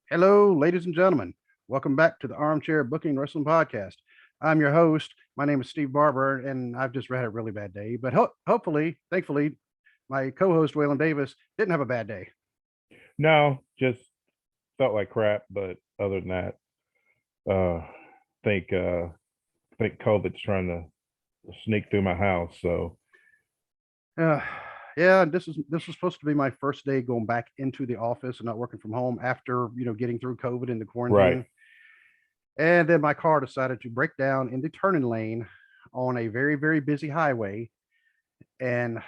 Hello, ladies and gentlemen. Welcome back to the Armchair Booking Wrestling Podcast. I'm your host. My name is Steve Barber, and I've just had a really bad day. But hopefully, thankfully, my co-host Waylon Davis didn't have a bad day. No, just felt like crap. But other than that, uh, think think COVID's trying to sneak through my house. So Uh, yeah, this was supposed to be my first day going back into the office and not working from home after getting through COVID and the right, quarantine. And then my car decided to break down in the turning lane on a very very busy highway. And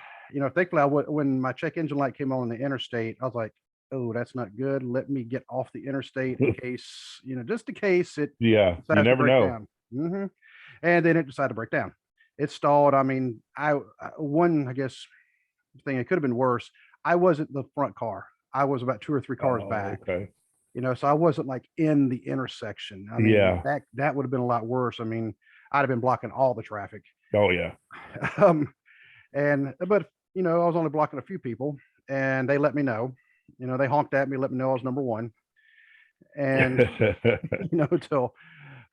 thankfully, when my check engine light came on the interstate, I was like, "Oh, that's not good. Let me get off the interstate in case, just in case it yeah, you decides to never break know. down." And then it decided to break down. It stalled. I mean, one, I guess, thing it could have been worse. I wasn't the front car. I was about two or three cars Oh, back. okay. So I wasn't like in the intersection. I mean, Yeah. that would have been a lot worse. I mean, I'd have been blocking all the traffic. Oh, yeah. um, and but I was only blocking a few people, and they let me know. They honked at me, let me know I was number one, and until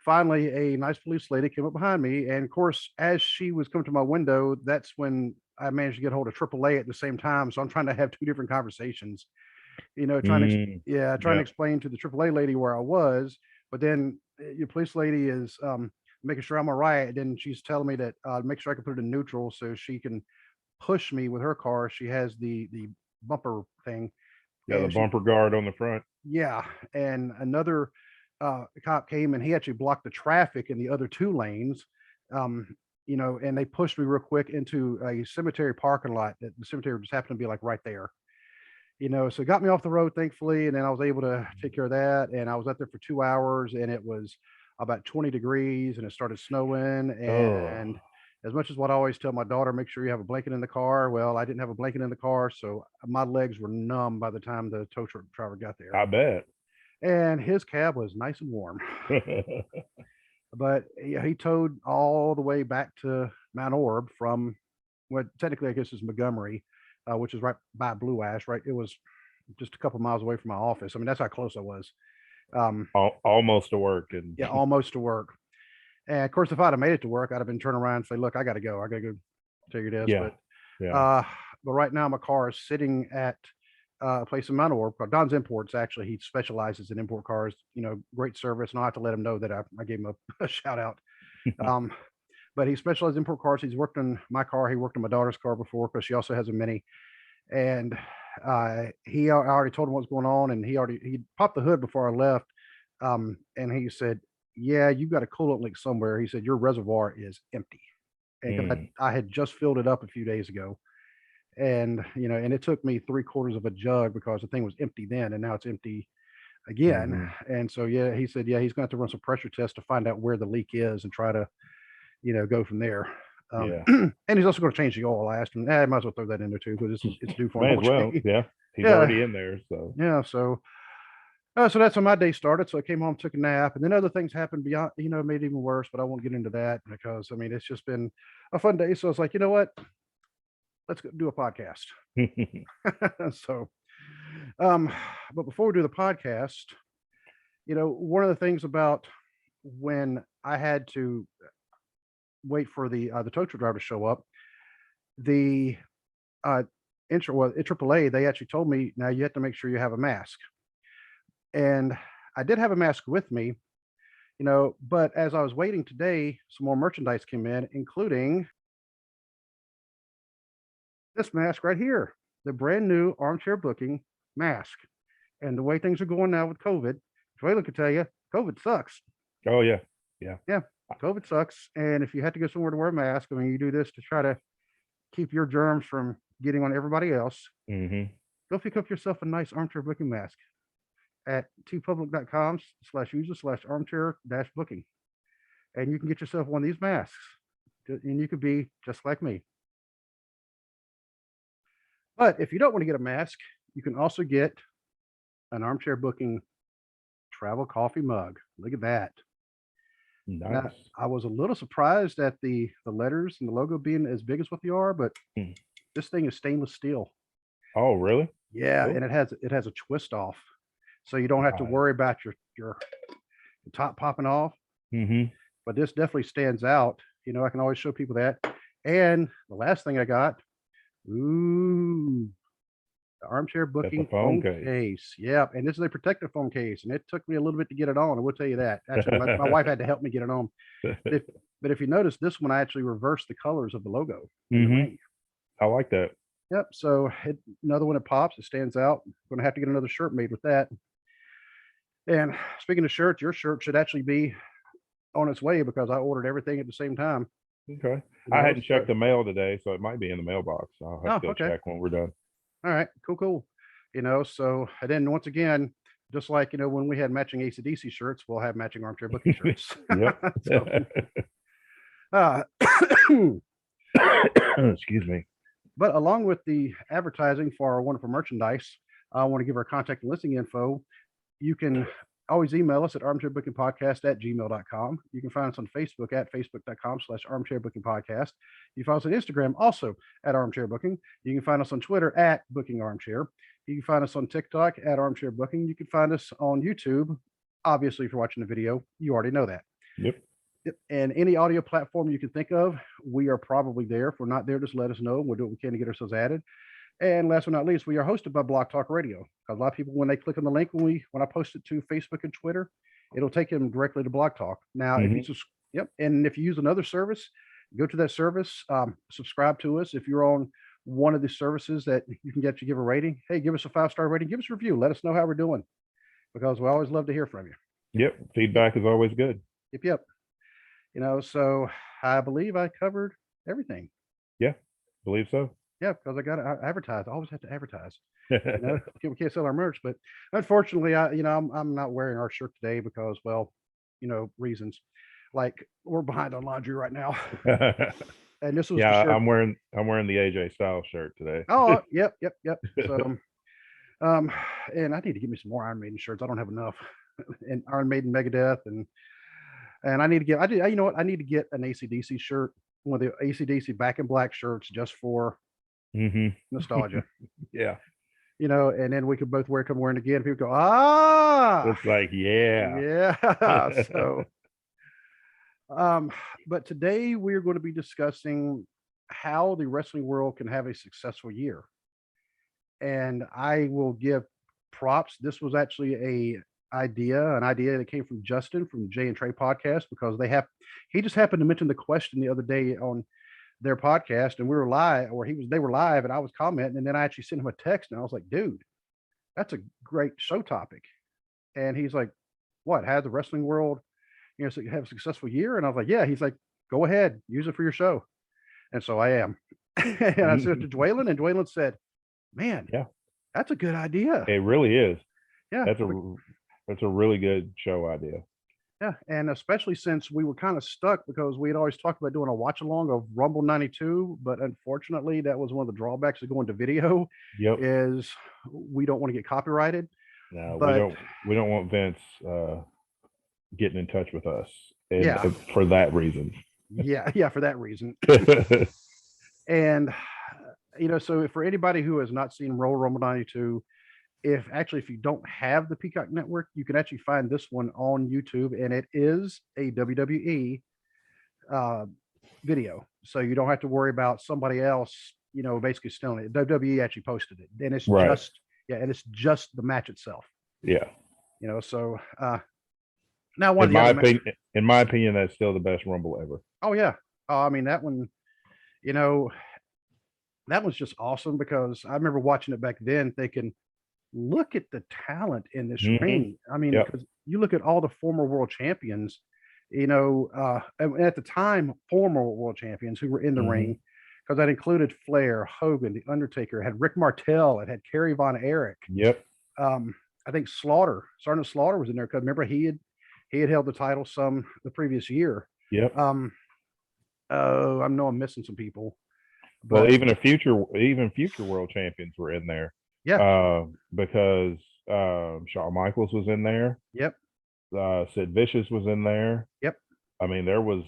finally a nice police lady came up behind me, and of course, as she was coming to my window, that's when I managed to get hold of AAA at the same time. So I'm trying to have two different conversations. Trying to Yeah. explain to the AAA lady where I was, but then your police lady is making sure I'm all right. And then she's telling me that make sure I can put it in neutral so she can push me with her car. She has the bumper thing, Yeah. The and she bumper guard on the front. yeah, and another cop came and he actually blocked the traffic in the other two lanes. Um, and they pushed me real quick into a cemetery parking lot. That the cemetery just happened to be like right there. So it got me off the road, thankfully, and then I was able to take care of that. And I was out there for 2 hours, and it was about 20 degrees, and it started snowing. Oh, And as much as what I always tell my daughter, make sure you have a blanket in the car. Well, I didn't have a blanket in the car, so my legs were numb by the time the tow truck driver got there. I bet. And his cab was nice and warm, but yeah, he towed all the way back to Mount Orb from what technically I guess is Montgomery, which is right by Blue Ash. Right, it was just a couple miles away from my office. I mean, that's how close I was. Um, Almost to work, and yeah, almost to work. And of course, if I'd have made it to work, I'd have been turning around and say, "Look, I got to go. I got to go take your this." yeah, yeah. Uh, but right now, my car is sitting at a place in Mount Orb called Don's Imports. Actually, he specializes in import cars. Great service, and I have to let him know that I gave him a shout out. Um, but he specializes in import cars. He's worked on my car. He worked on my daughter's car before because she also has a Mini. And I already told him what's going on, and he popped the hood before I left. And he said, "Yeah, you've got a coolant leak somewhere." He said, "Your reservoir is empty," and because Mm, I had just filled it up a few days ago, and and it took me three quarters of a jug because the thing was empty then, and now it's empty again. hmm. And so yeah, he said, yeah, he's going to have to run some pressure tests to find out where the leak is and try to go from there. Yeah. And he's also going to change the oil. I asked him, I might as well throw that in there too because it's due for an May as oil well. change. Yeah. He's Yeah, already in there. So yeah. So that's how my day started. So I came home, took a nap, and then other things happened beyond, made it even worse. But I won't get into that because I mean it's just been a fun day. So I was like, you know what? Let's go do a podcast. so, um, but before we do the podcast, one of the things about when I had to wait for the tow truck driver to show up, the uh, at AAA, they actually told me now you have to make sure you have a mask. And I did have a mask with me, but as I was waiting today, some more merchandise came in, including this mask right here, the brand new armchair booking mask. And the way things are going now with COVID, Joella could tell you, COVID sucks. oh yeah, yeah. Yeah, COVID sucks. And if you had to go somewhere to wear a mask, I mean, you do this to try to keep your germs from getting on everybody else. Hmm. Go pick up yourself a nice armchair booking mask at tpublic.com/user/armchair booking. And you can get yourself one of these masks. And you could be just like me. But if you don't want to get a mask, you can also get an armchair booking travel coffee mug. Look at that. Now, Nice. I was a little surprised at the letters and the logo being as big as what they are, but Mm. this thing is stainless steel. Oh, really? Yeah, and Cool. it has a twist off. so you don't have to Right. worry about your top popping off. Mm-hmm. But this definitely stands out. I can always show people that. And the last thing I got, ooh, the armchair Got the booking phone phone case. case. Yep. And this is a protective phone case. And it took me a little bit to get it on. I will tell you that. Actually, my wife had to help me get it on. But if you notice, this one I actually reversed the colors of the logo in the Mm-hmm. ring. I like that. Yep. So another one that pops, it stands out. I'm going to have to get another shirt made with that. And speaking of shirts, your shirt should actually be on its way because I ordered everything at the same time. Okay. You I know, hadn't checked the mail today, so it might be in the mailbox. I'll have to go okay. check when we're done. All right. Cool. So, and then once again, just like, when we had matching AC/DC shirts, we'll have matching armchair booking shirts. Yep. So, uh, Excuse me. but along with the advertising for our wonderful merchandise, I want to give our contact and listing info. You can always email us at armchairbookingpodcast@gmail.com. You can find us on Facebook at facebook.com/armchairbookingpodcast. You can find us on Instagram also at armchairbooking. You can find us on Twitter at bookingarmchair. You can find us on TikTok at armchairbooking. You can find us on YouTube. Obviously, if you're watching the video, you already know that. Yep. And any audio platform you can think of, we are probably there. If we're not there, just let us know. We'll do what we can to get ourselves added. And last but not least, we are hosted by Blog Talk Radio. A lot of people, when they click on the link, when I post it to Facebook and Twitter, it'll take them directly to Blog Talk. Now, if you and if you use another service, go to that service, subscribe to us. If you're on one of the services that you can get to give a rating, hey, give us a 5-star rating, give us a review, let us know how we're doing, because we always love to hear from you. Yep. Feedback is always good. Yep. So I believe I covered everything. Yeah, believe so. Yeah, because I got to advertise. I always have to advertise. We can't sell our merch, but unfortunately, I'm not wearing our shirt today because, well, reasons. Like, we're behind on laundry right now, and this was yeah, the shirt. I'm wearing the AJ Styles shirt today. Oh, yep. So, and I need to get me some more Iron Maiden shirts. I don't have enough, and Iron Maiden, Megadeth, and I need to get. You know what? I need to get an AC/DC shirt, one of the AC/DC Back in Black shirts, just for nostalgia. Yeah. And then we could both come wearing it again. People go, It's like, yeah. So, but today we're going to be discussing how the wrestling world can have a successful year. And I will give props. This was actually an idea that came from Justin from Jay and Trey podcast, because he just happened to mention the question the other day on their podcast, and we were live, or they were live, and I was commenting, and then I actually sent him a text, and I was like, dude, that's a great show topic. And he's like, what, had the wrestling world, have a successful year? And I was like, yeah. He's like, go ahead, use it for your show. And so I am. And I sent it to Dwaylen, and Dwaylen said, man, yeah, that's a good idea. It really is. Yeah. That's a really good show idea. Yeah, and especially since we were kind of stuck, because we had always talked about doing a watch along of Rumble 92, but unfortunately that was one of the drawbacks of going to video. Yep. Is we don't want to get copyrighted. No, we don't want Vince getting in touch with us. And for that reason. Yeah, for that reason. And so for anybody who has not seen Rumble 92, if you don't have the Peacock Network, you can actually find this one on YouTube, and it is a WWE video, so you don't have to worry about somebody else, basically stealing it. WWE actually posted it, and it's it's just the match itself. Yeah. So now in my opinion, that's still the best Rumble ever. Oh yeah. I mean, that one, that was just awesome, because I remember watching it back then thinking, look at the talent in this ring. I mean, because you look at all the former world champions, and at the time, former world champions who were in the ring, because that included Flair, Hogan, The Undertaker, it had Rick Martel, it had Kerry Von Erich. Yep. I think Sergeant Slaughter was in there, because remember he had held the title the previous year. Yep. I know I'm missing some people. But well, even future world champions were in there. Yeah. Because Shawn Michaels was in there. Yep. Sid Vicious was in there. Yep. I mean, there was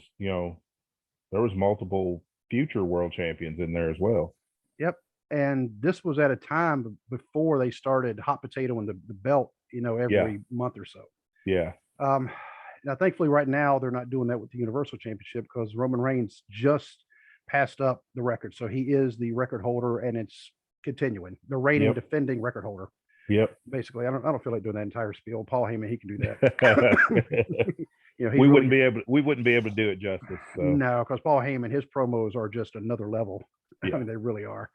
multiple future world champions in there as well. Yep. And this was at a time before they started hot potato and the belt, every month or so. Yeah. Now, thankfully, right now they're not doing that with the Universal Championship because Roman Reigns just passed up the record, so he is the record holder, and it's continuing. The reigning, defending record holder. Yep. Basically, I don't feel like doing that entire spiel. Paul Heyman, he can do that. We wouldn't be able to do it justice. So. No, because Paul Heyman, his promos are just another level. Yeah. I mean, they really are.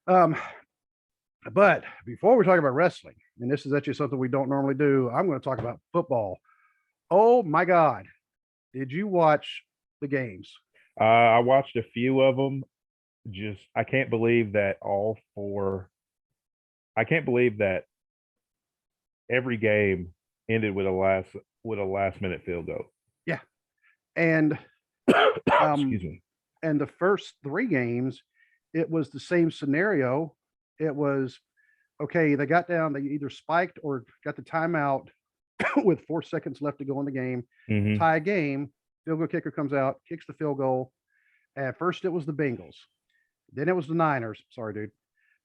But before we talk about wrestling, and this is actually something we don't normally do, I'm going to talk about football. Oh my God. Did you watch the games? I watched a few of them. I can't believe that I can't believe that every game ended with a last minute field goal. Yeah. And excuse me. And the first 3 games, it was the same scenario. It was okay, they got down, they either spiked or got the timeout with 4 seconds left to go in the game, tie game, field goal kicker comes out, kicks the field goal. At first it was the Bengals. Then it was the Niners. Sorry, dude.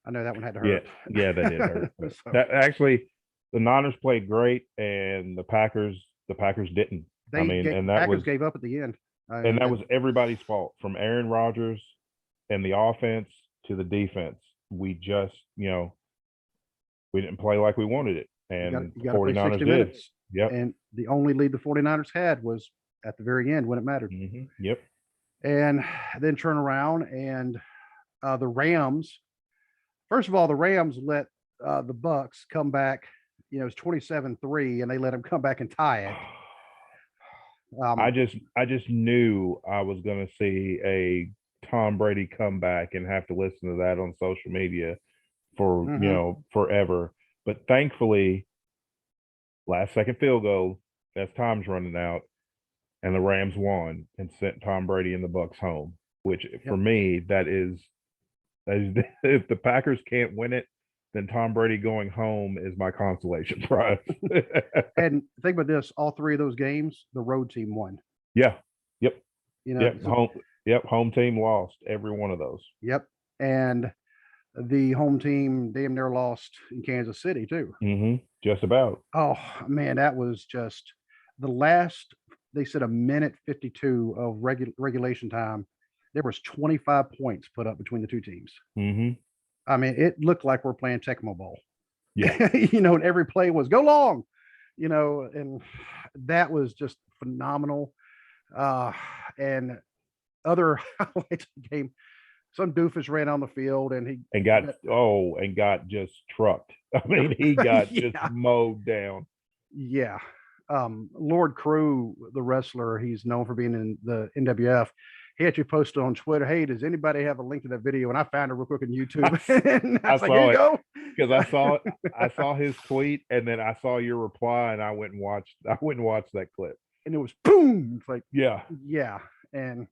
I know that one had to hurt. Yeah, that did hurt. So, that actually, the Niners played great, and the Packers didn't. Packers gave up at the end. And that was everybody's fault, from Aaron Rodgers and the offense to the defense. We just, we didn't play like we wanted it. And you the 49ers did. Minutes. Yep. And the only lead the 49ers had was at the very end when it mattered. Yep. And then turn around and the Rams, first of all, the Rams let the Bucks come back. It's 27-3, and they let them come back and tie it. I just knew I was going to see a Tom Brady comeback and have to listen to that on social media for forever. But thankfully, last second field goal, as time's running out, and the Rams won and sent Tom Brady and the Bucks home. Which for me, that is if the Packers can't win it, then Tom Brady going home is my consolation prize. And think about this: all 3 of those games, the road team won. Yeah. Yep. Home team lost every one of those. Yep. And the home team damn near lost in Kansas City too. Just about. Oh man, that was just the last. They said a minute 52 of regulation time. There was 25 points put up between the 2 teams. I mean, it looked like we're playing Tecmo Bowl. Yeah. And every play was go long, and that was just phenomenal. And other highlights of the game, some doofus ran on the field and got just trucked. I mean, he got just mowed down. Yeah. Lord Crew, the wrestler, he's known for being in the NWF. He actually posted on Twitter, "Hey, does anybody have a link to that video?" And I found it real quick on YouTube. I saw it because I saw it. I saw his tweet, and then I saw your reply, and I went and watched that clip. And it was boom. It's like yeah, and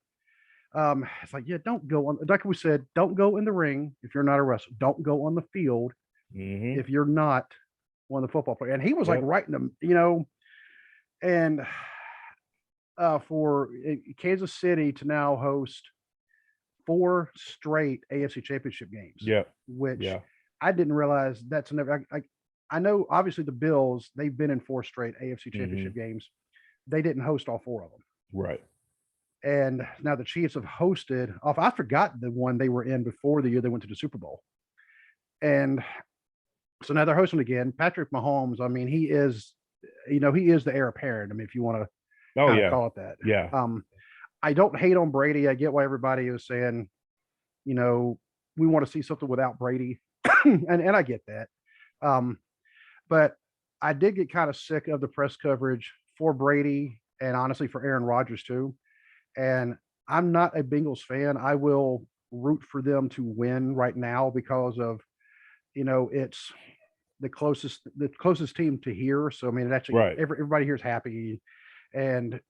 it's like don't go on. Like we said, don't go in the ring if you're not a wrestler. Don't go on the field if you're not one of the football players. And he was like right in them, and. For Kansas City to now host 4 straight AFC Championship games. Which I didn't realize that's never. I know obviously the Bills, they've been in 4 straight AFC Championship games. They didn't host all 4 of them. Right. And now the Chiefs have hosted off. I forgot the one they were in before the year they went to the Super Bowl. And so now they're hosting again. Patrick Mahomes, I mean, he is the heir apparent. I mean, if you want to call it that. Yeah. I don't hate on Brady. I get why everybody is saying, we want to see something without Brady. and I get that. But I did get kind of sick of the press coverage for Brady and honestly for Aaron Rodgers too. And I'm not a Bengals fan. I will root for them to win right now because of, it's the closest team to here. So I mean, it actually everybody here is happy. And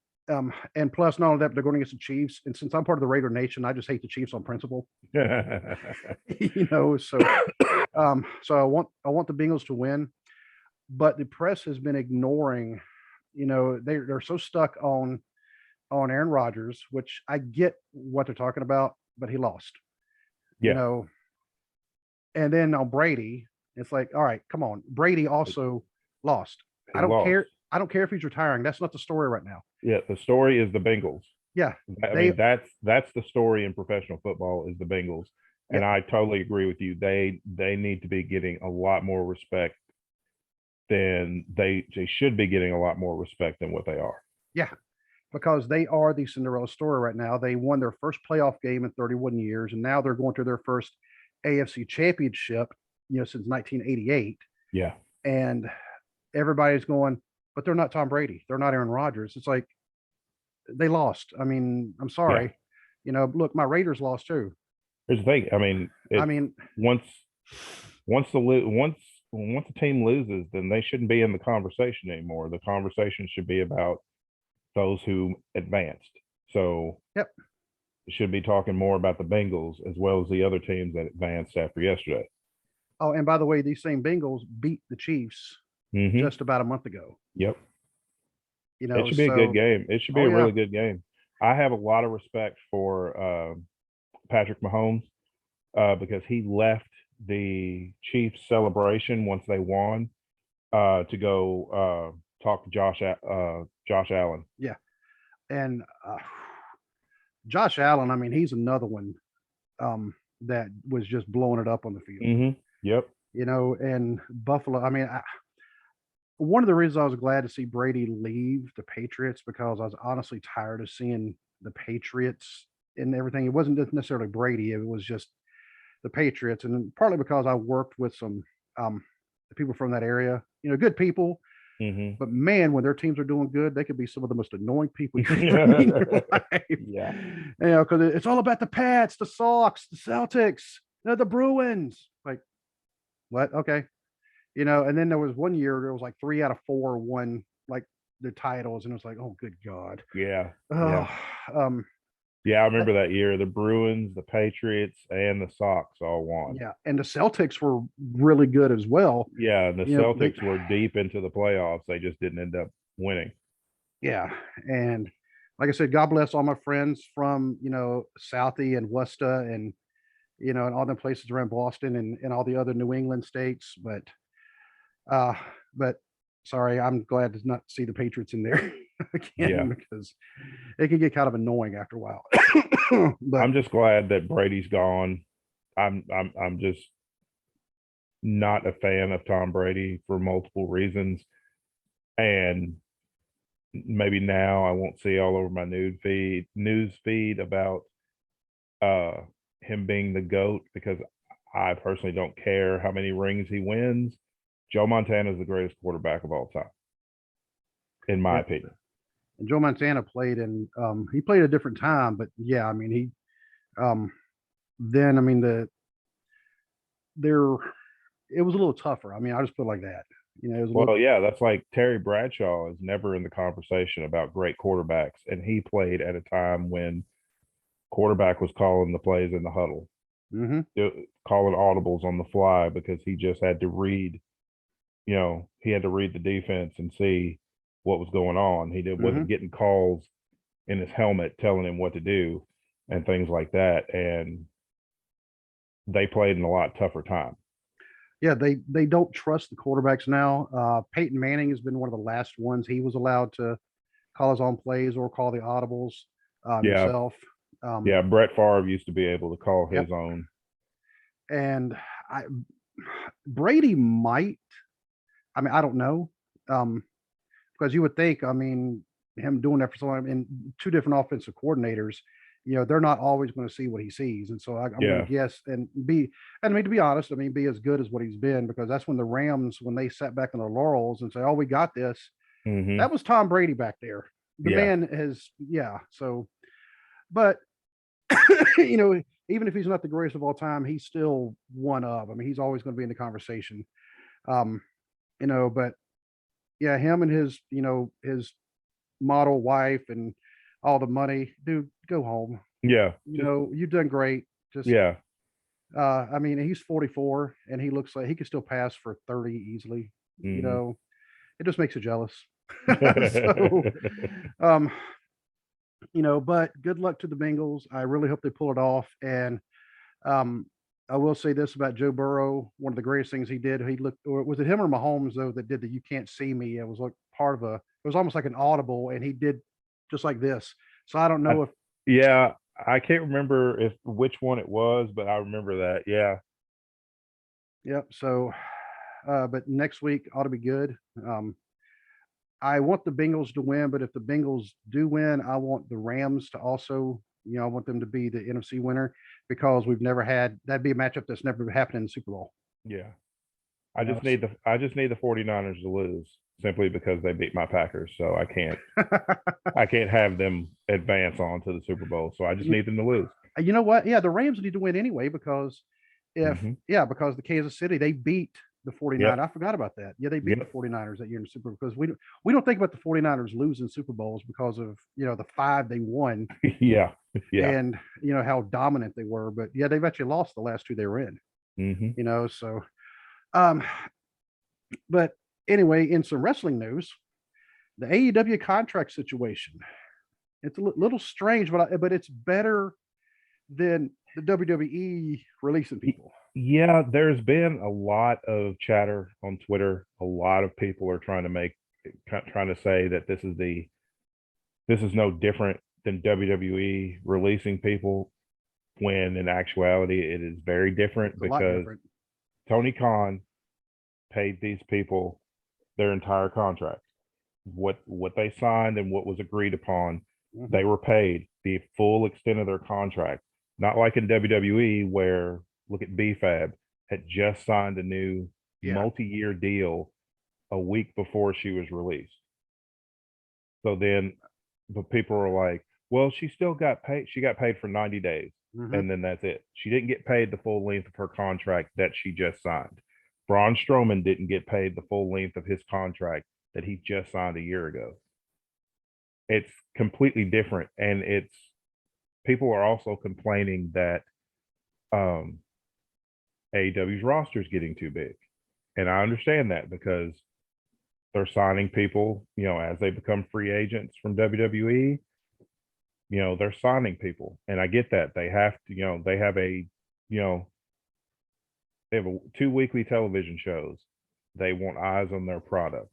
plus, not only that, they're going against the Chiefs. And since I'm part of the Raider Nation, I just hate the Chiefs on principle. So I want the Bengals to win, but the press has been ignoring. They're so stuck on Aaron Rodgers, which I get what they're talking about, but he lost. And then on Brady, it's like, all right, come on. Brady also lost. He lost. I don't care if he's retiring. That's not the story right now. Yeah, the story is the Bengals. Yeah, I mean, that's the story in professional football is the Bengals. And yep, I totally agree with you. They need to be getting a lot more respect than they should be getting a lot more respect than what they are. yeah, because they are the Cinderella story right now. They won their first playoff game in 31 years, and now they're going to their first AFC championship, since 1988. Yeah. And everybody's going, but they're not Tom Brady. They're not Aaron Rodgers. It's like they lost. I mean, I'm Yeah. sorry. Look, my Raiders lost too. Here's the thing. I mean, I mean, once the team loses, then they shouldn't be in the conversation anymore. The conversation should be about those who advanced. So yep. it should be talking more about the Bengals as well as the other teams that advanced after yesterday. Oh, and by the way, these same Bengals beat the Chiefs just about a month ago. Yep. It should be a good game. It should be a really good game. I have a lot of respect for Patrick Mahomes because he left the Chiefs celebration once they won to go talk to Josh Allen. Yeah, and Josh Allen. I mean, he's another one that was just blowing it up on the field. Yep. And Buffalo. I mean, one of the reasons I was glad to see Brady leave the Patriots because I was honestly tired of seeing the Patriots and everything. It wasn't just necessarily Brady; it was just the Patriots, and partly because I worked with some people from that area. Good people. But man, when their teams are doing good, they could be some of the most annoying people you've ever met in your life. Yeah. Because it's all about the Pats, the Sox, the Celtics, the Bruins. Like, what? Okay. And then there was one year there was like 3 out of 4 won like the titles, and it was like, oh, good God. Yeah. Yeah. I remember that year. The Bruins, the Patriots, and the Sox all won. Yeah, and the Celtics were really good as well. Yeah, and the Celtics were deep into the playoffs. They just didn't end up winning. Yeah, and like I said, God bless all my friends from Southie and Worcester and and all the places around Boston and all the other New England states. But sorry, I'm glad to not see the Patriots in there again because it can get kind of annoying after a while. But I'm just glad that Brady's gone. I'm just not a fan of Tom Brady for multiple reasons. And maybe now I won't see all over my news feed about him being the GOAT because I personally don't care how many rings he wins. Joe Montana is the greatest quarterback of all time, in my opinion. And Joe Montana played he played a different time, but yeah, I mean he then I mean it was a little tougher. I mean, I just put it like that. That's like Terry Bradshaw is never in the conversation about great quarterbacks, and he played at a time when quarterback was calling the plays in the huddle, calling audibles on the fly because he just had to read. He had to read the defense and see what was going on. He wasn't getting calls in his helmet telling him what to do and things like that. And they played in a lot tougher time. Yeah, they don't trust the quarterbacks now. Peyton Manning has been one of the last ones. He was allowed to call his own plays or call the audibles himself. Brett Favre used to be able to call his own. And Brady might. I mean, I don't know. Because you would think, I mean, him doing that for so long, and 2 different offensive coordinators, they're not always going to see what he sees. And so I'm going to guess to be honest, be as good as what he's been, because that's when the Rams, when they sat back on their laurels and say, oh, we got this. That was Tom Brady back there. The man has, so, but, even if he's not the greatest of all time, he's still one of. I mean, he's always going to be in the conversation. But yeah, him and his model wife and all the money, dude, go home. Yeah. You've done great. Just I mean, he's 44 and he looks like he could still pass for 30 easily. It just makes you jealous. So, but good luck to the Bengals. I really hope they pull it off. And I will say this about Joe Burrow. One of the greatest things he did, he looked, or was it him or Mahomes though, that did the "You Can't See Me"? It was like part of a, it was almost like an audible, and he did just like this. So I don't I, know if, yeah, I can't remember if which one it was, but I remember that. Yeah. yep. So, but next week ought to be good. I want the Bengals to win, but if the Bengals do win, I want the Rams to also, I want them to be the NFC winner because we've never had that'd be a matchup that's never happened in the Super Bowl. Yeah. You know, I just need the 49ers to lose simply because they beat my Packers. So I can't have them advance on to the Super Bowl. So I just you, need them to lose. you know what? Yeah, the Rams need to win anyway because Hmm. because the Kansas City, they beat the 49ers. Yep. I forgot about that. Yeah, they beat the Yep. 49ers that year in the Super Bowl because we don't think about the 49ers losing Super Bowls because of, the 5 they won Yeah. Yeah. and, how dominant they were, but yeah, they've actually lost the last 2 they were in, Hmm. so um but anyway, in some wrestling news, the AEW contract situation. It's a little strange, but it's better than the WWE releasing people. Yeah, there's been a lot of chatter on Twitter. A lot of people are trying to say that this is no different than WWE releasing people when in actuality it is very different It's a lot because different. Tony Khan paid these people their entire contract. What they signed and what was agreed upon, Mhm. they were paid the full extent of their contract. Not like in WWE where look at BFAB had just signed a new Yeah. multi-year deal a week before she was released. So then but people are like, well, she still got paid. She got paid for 90 days Mhm. and then that's it. She didn't get paid the full length of her contract that she just signed. Braun Strowman didn't get paid the full length of his contract that he just signed a year ago. It's completely different. And it's people are also complaining that um AEW's roster is getting too big. And I understand that because they're signing people, as they become free agents from WWE, they're signing people. And I get that. They have to, you know, they have 2 weekly television shows. They want eyes on their product.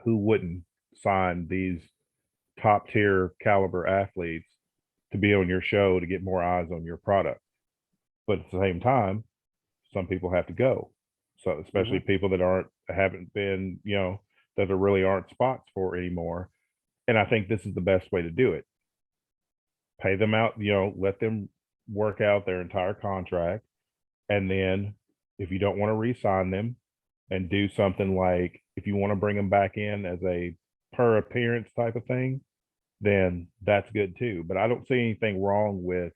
Who wouldn't sign these top tier caliber athletes to be on your show to get more eyes on your product? But at the same time, some people have to go. So especially Mhm. people that haven't been, that there really aren't spots for anymore. And I think this is the best way to do it. Pay them out, let them work out their entire contract. And then if you don't want to re-sign them and do something like if you want to bring them back in as a per appearance type of thing, then that's good too. But I don't see anything wrong with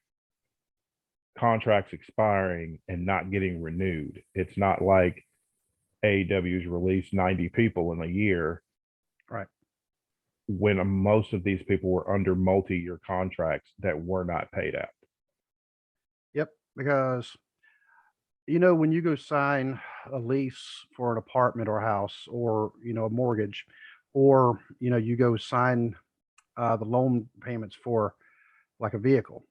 contracts expiring and not getting renewed. It's not like AEW's released 90 people in a year Right. when most of these people were under multi-year contracts that were not paid out. Yep. Because when you go sign a lease for an apartment or house or a mortgage, or you go sign the loan payments for like a vehicle,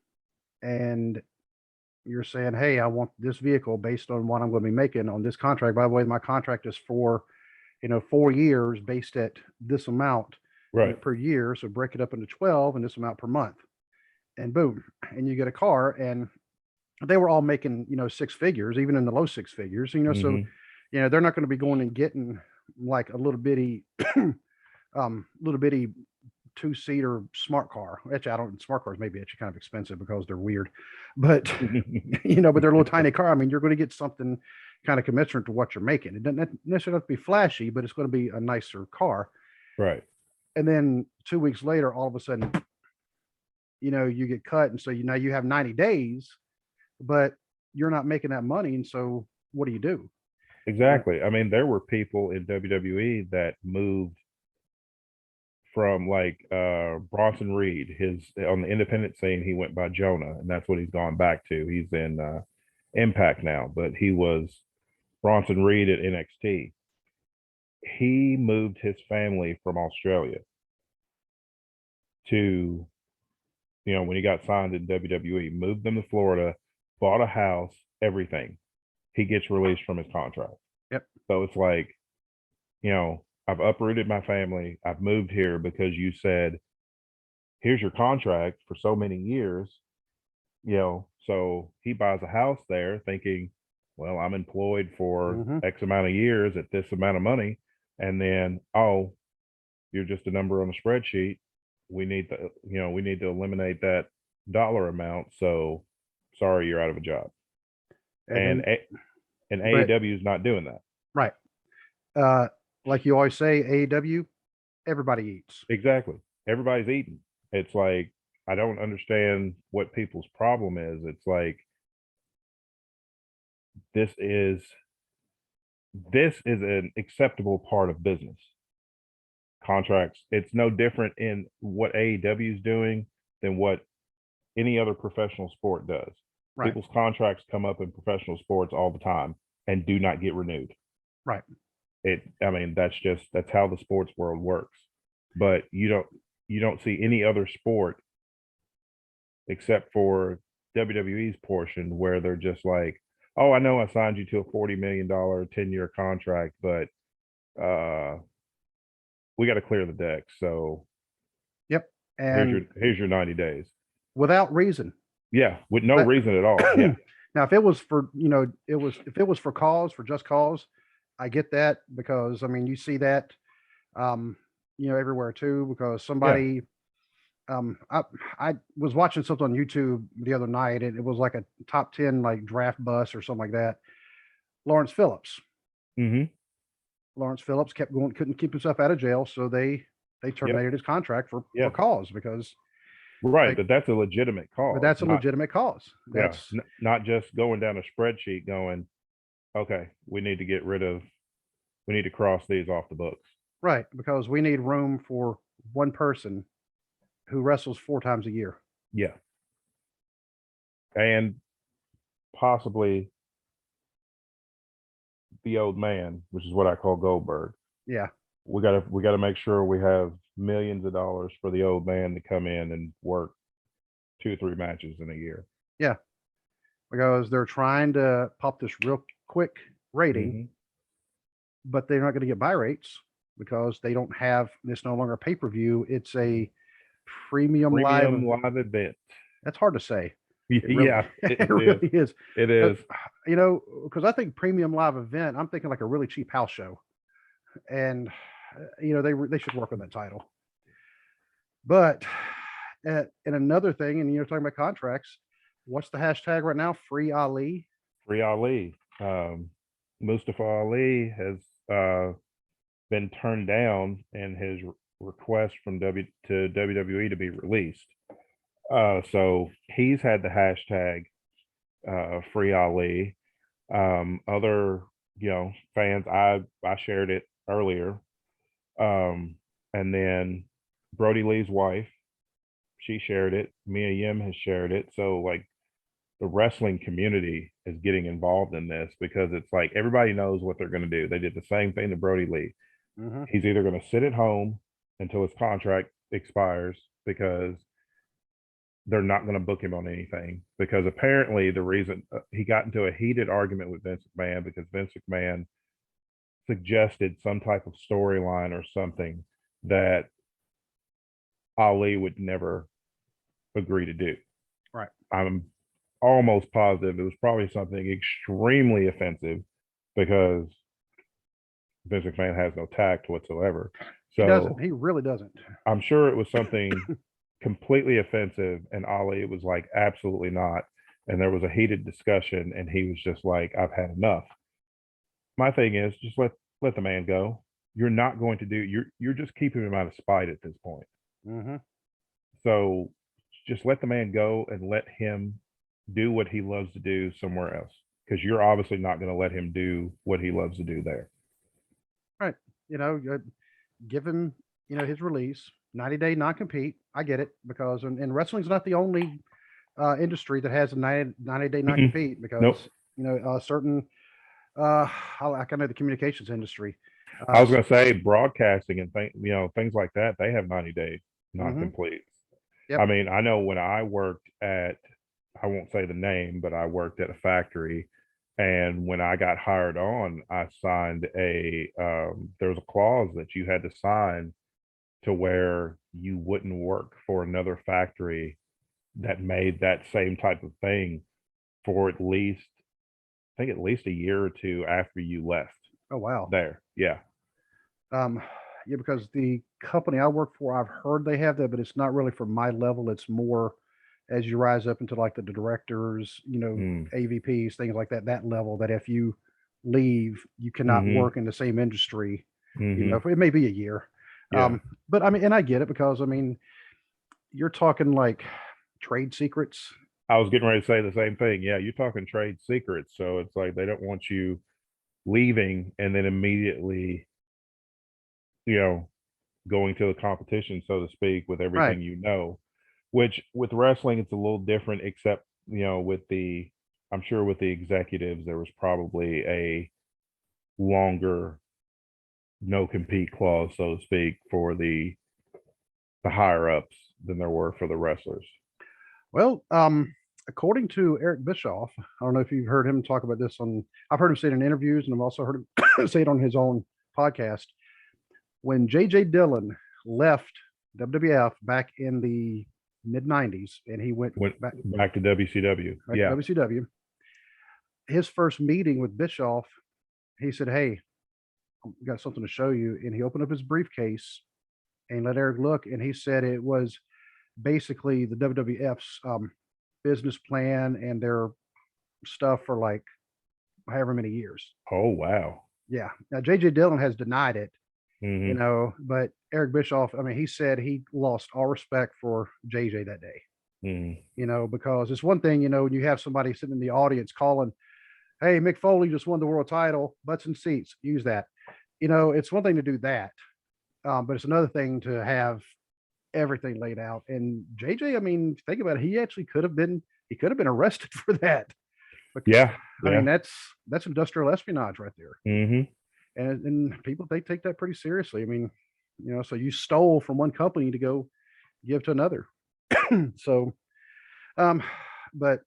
and you're saying, hey, I want this vehicle based on what I'm going to be making on this contract. By the way, my contract is for 4 years based at this amount Right. per year. So break it up into 12 and this amount per month, and boom, and you get a car. And they were all making 6 figures, even in the low 6 figures. So Mm-hmm. they're not going to be going and getting like a little bitty 2-seater smart car. Actually, I don't. Smart cars may be actually kind of expensive because they're weird, but but they're a little tiny car. I mean, you're going to get something kind of commensurate to what you're making. It doesn't necessarily have to be flashy, but it's going to be a nicer car. Right. And then 2 weeks later, all of a sudden, you get cut, and so now you have 90 days, but you're not making that money, and so what do you do? Exactly. I mean, there were people in WWE that moved from like Bronson Reed, his on the independent scene, he went by Jonah, and that's what he's gone back to. He's in Impact now, but he was Bronson Reed at NXT. He moved his family from Australia to, when he got signed in WWE, moved them to Florida, bought a house, everything, he gets released from his contract. Yep. So it's like, I've uprooted my family. I've moved here because you said, here's your contract for so many years. So he buys a house there thinking, well, I'm employed for X amount of years at this amount of money. And then, oh, you're just a number on a spreadsheet. We need to eliminate that dollar amount. So sorry, you're out of a job. And AEW is not doing that. Right. Like you always say, AEW, everybody eats. Exactly. Everybody's eating. It's like, I don't understand what people's problem is. It's like, this is an acceptable part of business. Contracts. It's no different in what AEW is doing than what any other professional sport does. Right. People's contracts come up in professional sports all the time and do not get renewed. Right. That's how the sports world works. But you don't see any other sport except for WWE's portion where they're just like, oh, I know I signed you to a $40 million 10-year contract, but we got to clear the deck. So yep. And here's your 90 days. Without reason. Yeah, with no reason at all. Yeah. Now, if it was for, if it was for just cause, I get that, because you see that everywhere too, because somebody I was watching something on YouTube the other night, and it was like a top 10 like draft bus or something like that. Lawrence Phillips. Lawrence Phillips kept going, couldn't keep himself out of jail, so they terminated his contract for cause, because but that's a legitimate cause. But that's a legitimate cause. That's not just going down a spreadsheet going, okay, we need to cross these off the books. Right, because we need room for one person who wrestles 4 times a year. Yeah. And possibly the old man, which is what I call Goldberg. Yeah. We gotta make sure we have millions of dollars for the old man to come in and work 2 or 3 matches in a year. Yeah. Because they're trying to pop this real quick rating, but they're not going to get buy rates because they don't have, it's no longer a pay-per-view. It's a premium live event. That's hard to say. It really is. It is. Because I think premium live event, I'm thinking like a really cheap house show, and they should work on that title. But and another thing, and you're talking about contracts. What's the hashtag right now? Free Ali. Free Ali. Mustafa Ali has been turned down in his request from WWE to be released. So he's had the hashtag Free Ali. Other fans, I shared it earlier. And then Brody Lee's wife, she shared it. Mia Yim has shared it. So like, the wrestling community is getting involved in this, because it's like everybody knows what they're going to do. They did the same thing to Brody Lee. He's either going to sit at home until his contract expires, because they're not going to book him on anything, because apparently the reason he got into a heated argument with Vince McMahon, because Vince McMahon suggested some type of storyline or something that Ali would never agree to do. Right. I'm almost positive it was probably something extremely offensive, because Vince McMahon has no tact whatsoever. So he really doesn't. I'm sure it was something completely offensive, and Ali was like, absolutely not. And there was a heated discussion, and he was just like, I've had enough. My thing is, just let the man go. You're not going to do, you're just keeping him out of spite at this point. So just let the man go and let him do what he loves to do somewhere else, because you're obviously not going to let him do what he loves to do there. Right. Give him, his release, 90-day non-compete. I get it, because and wrestling's not the only industry that has a 90-day non-compete, because certain I know the communications industry. I was going to say broadcasting and things like that, they have 90-day non-completes. Yep. I mean, I know when I worked at I won't say the name, but I worked at a factory, and when I got hired on, I signed there was a clause that you had to sign to where you wouldn't work for another factory that made that same type of thing for at least, I think, at least a year or two after you left Oh, wow. there. Yeah. Um, yeah, because the company I work for, I've heard they have that, but it's not really for my level. It's more as you rise up into like the directors, Mm. AVPs, things like that, that level that if you leave, you cannot Hmm. work in the same industry, Hmm. it may be a year. Yeah. But I mean, and I get it because I mean, you're talking like trade secrets. I was getting ready to say the same thing. Yeah, you're talking trade secrets. So it's like they don't want you leaving and then immediately, you know, going to the competition, so to speak, with Right. everything which with wrestling, it's a little different, except, I'm sure with the executives, there was probably a longer no compete clause, so to speak, for the higher ups than there were for the wrestlers. Well, according to Eric Bischoff, I don't know if you've heard him talk about this I've heard him say it in interviews and I've also heard him say it on his own podcast. When JJ Dillon left WWF back in the mid 90s and he went Went back, back to WCW. back to Yeah. WCW, his first meeting with Bischoff, he said, "Hey, I got something to show you." And he opened up his briefcase and let Eric look. And he said it was basically the WWF's business plan and their stuff for like however many years. Oh, wow. Yeah. Now JJ Dillon has denied it, Hmm. but Eric Bischoff, I mean, he said he lost all respect for JJ that day. Hmm. Because it's one thing, when you have somebody sitting in the audience calling, "Hey, Mick Foley just won the world title, butts and seats, use that." It's one thing to do that, but it's another thing to have everything laid out. And JJ, I mean, think about it, he could have been arrested for that. But Yeah. I mean, Yeah. that's industrial espionage right there. Hmm. And people, they take that pretty seriously. I mean, so you stole from one company to go give to another. So, um, but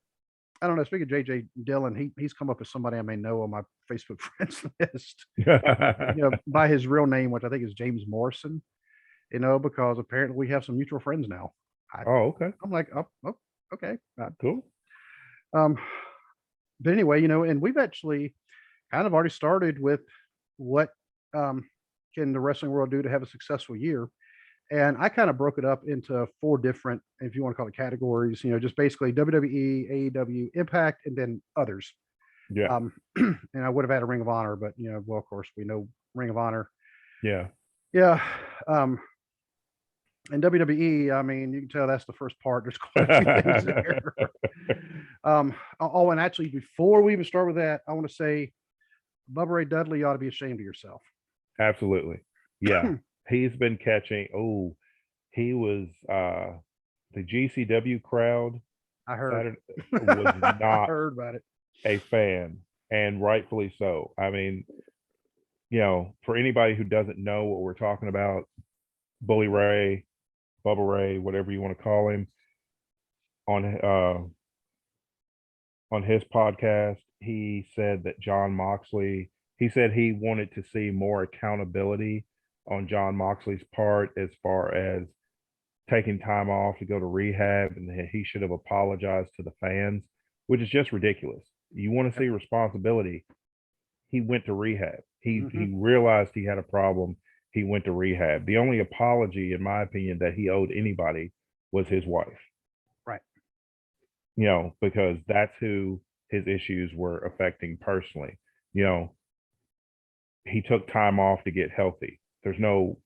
I don't know. Speaking of JJ Dillon, he's come up as somebody I may know on my Facebook friends list, by his real name, which I think is James Morrison. Because apparently we have some mutual friends now. I, Oh, okay. I'm like, oh, okay. Cool. Um, but anyway, and we've actually kind of already started with what can the wrestling world do to have a successful year. And I kind of broke it up into four different, if you want to call it, categories, just basically WWE, AEW, Impact, and then others. Yeah. And I would have had a Ring of Honor, but, well, of course, we know Ring of Honor. Yeah. Yeah. And WWE, I mean, you can tell that's the first part. There's quite a few things there. And actually, before we even start with that, I want to say, Bubba Ray Dudley, you ought to be ashamed of yourself. Absolutely. Yeah. He's been catching. Oh, he was the GCW crowd I heard. Saturday was I not heard about it. a fan, and rightfully so. I mean, for anybody who doesn't know what we're talking about, Bully Ray, Bubba Ray, whatever you want to call him, on his podcast, he said that he said he wanted to see more accountability on John Moxley's part as far as taking time off to go to rehab, and that he should have apologized to the fans, which is just ridiculous. You want to Yep. see responsibility. He went to rehab. Mm-hmm. He realized he had a problem. He went to rehab. The only apology, in my opinion, that he owed anybody was his wife. Right. Because that's who his issues were affecting personally. He took time off to get healthy. I know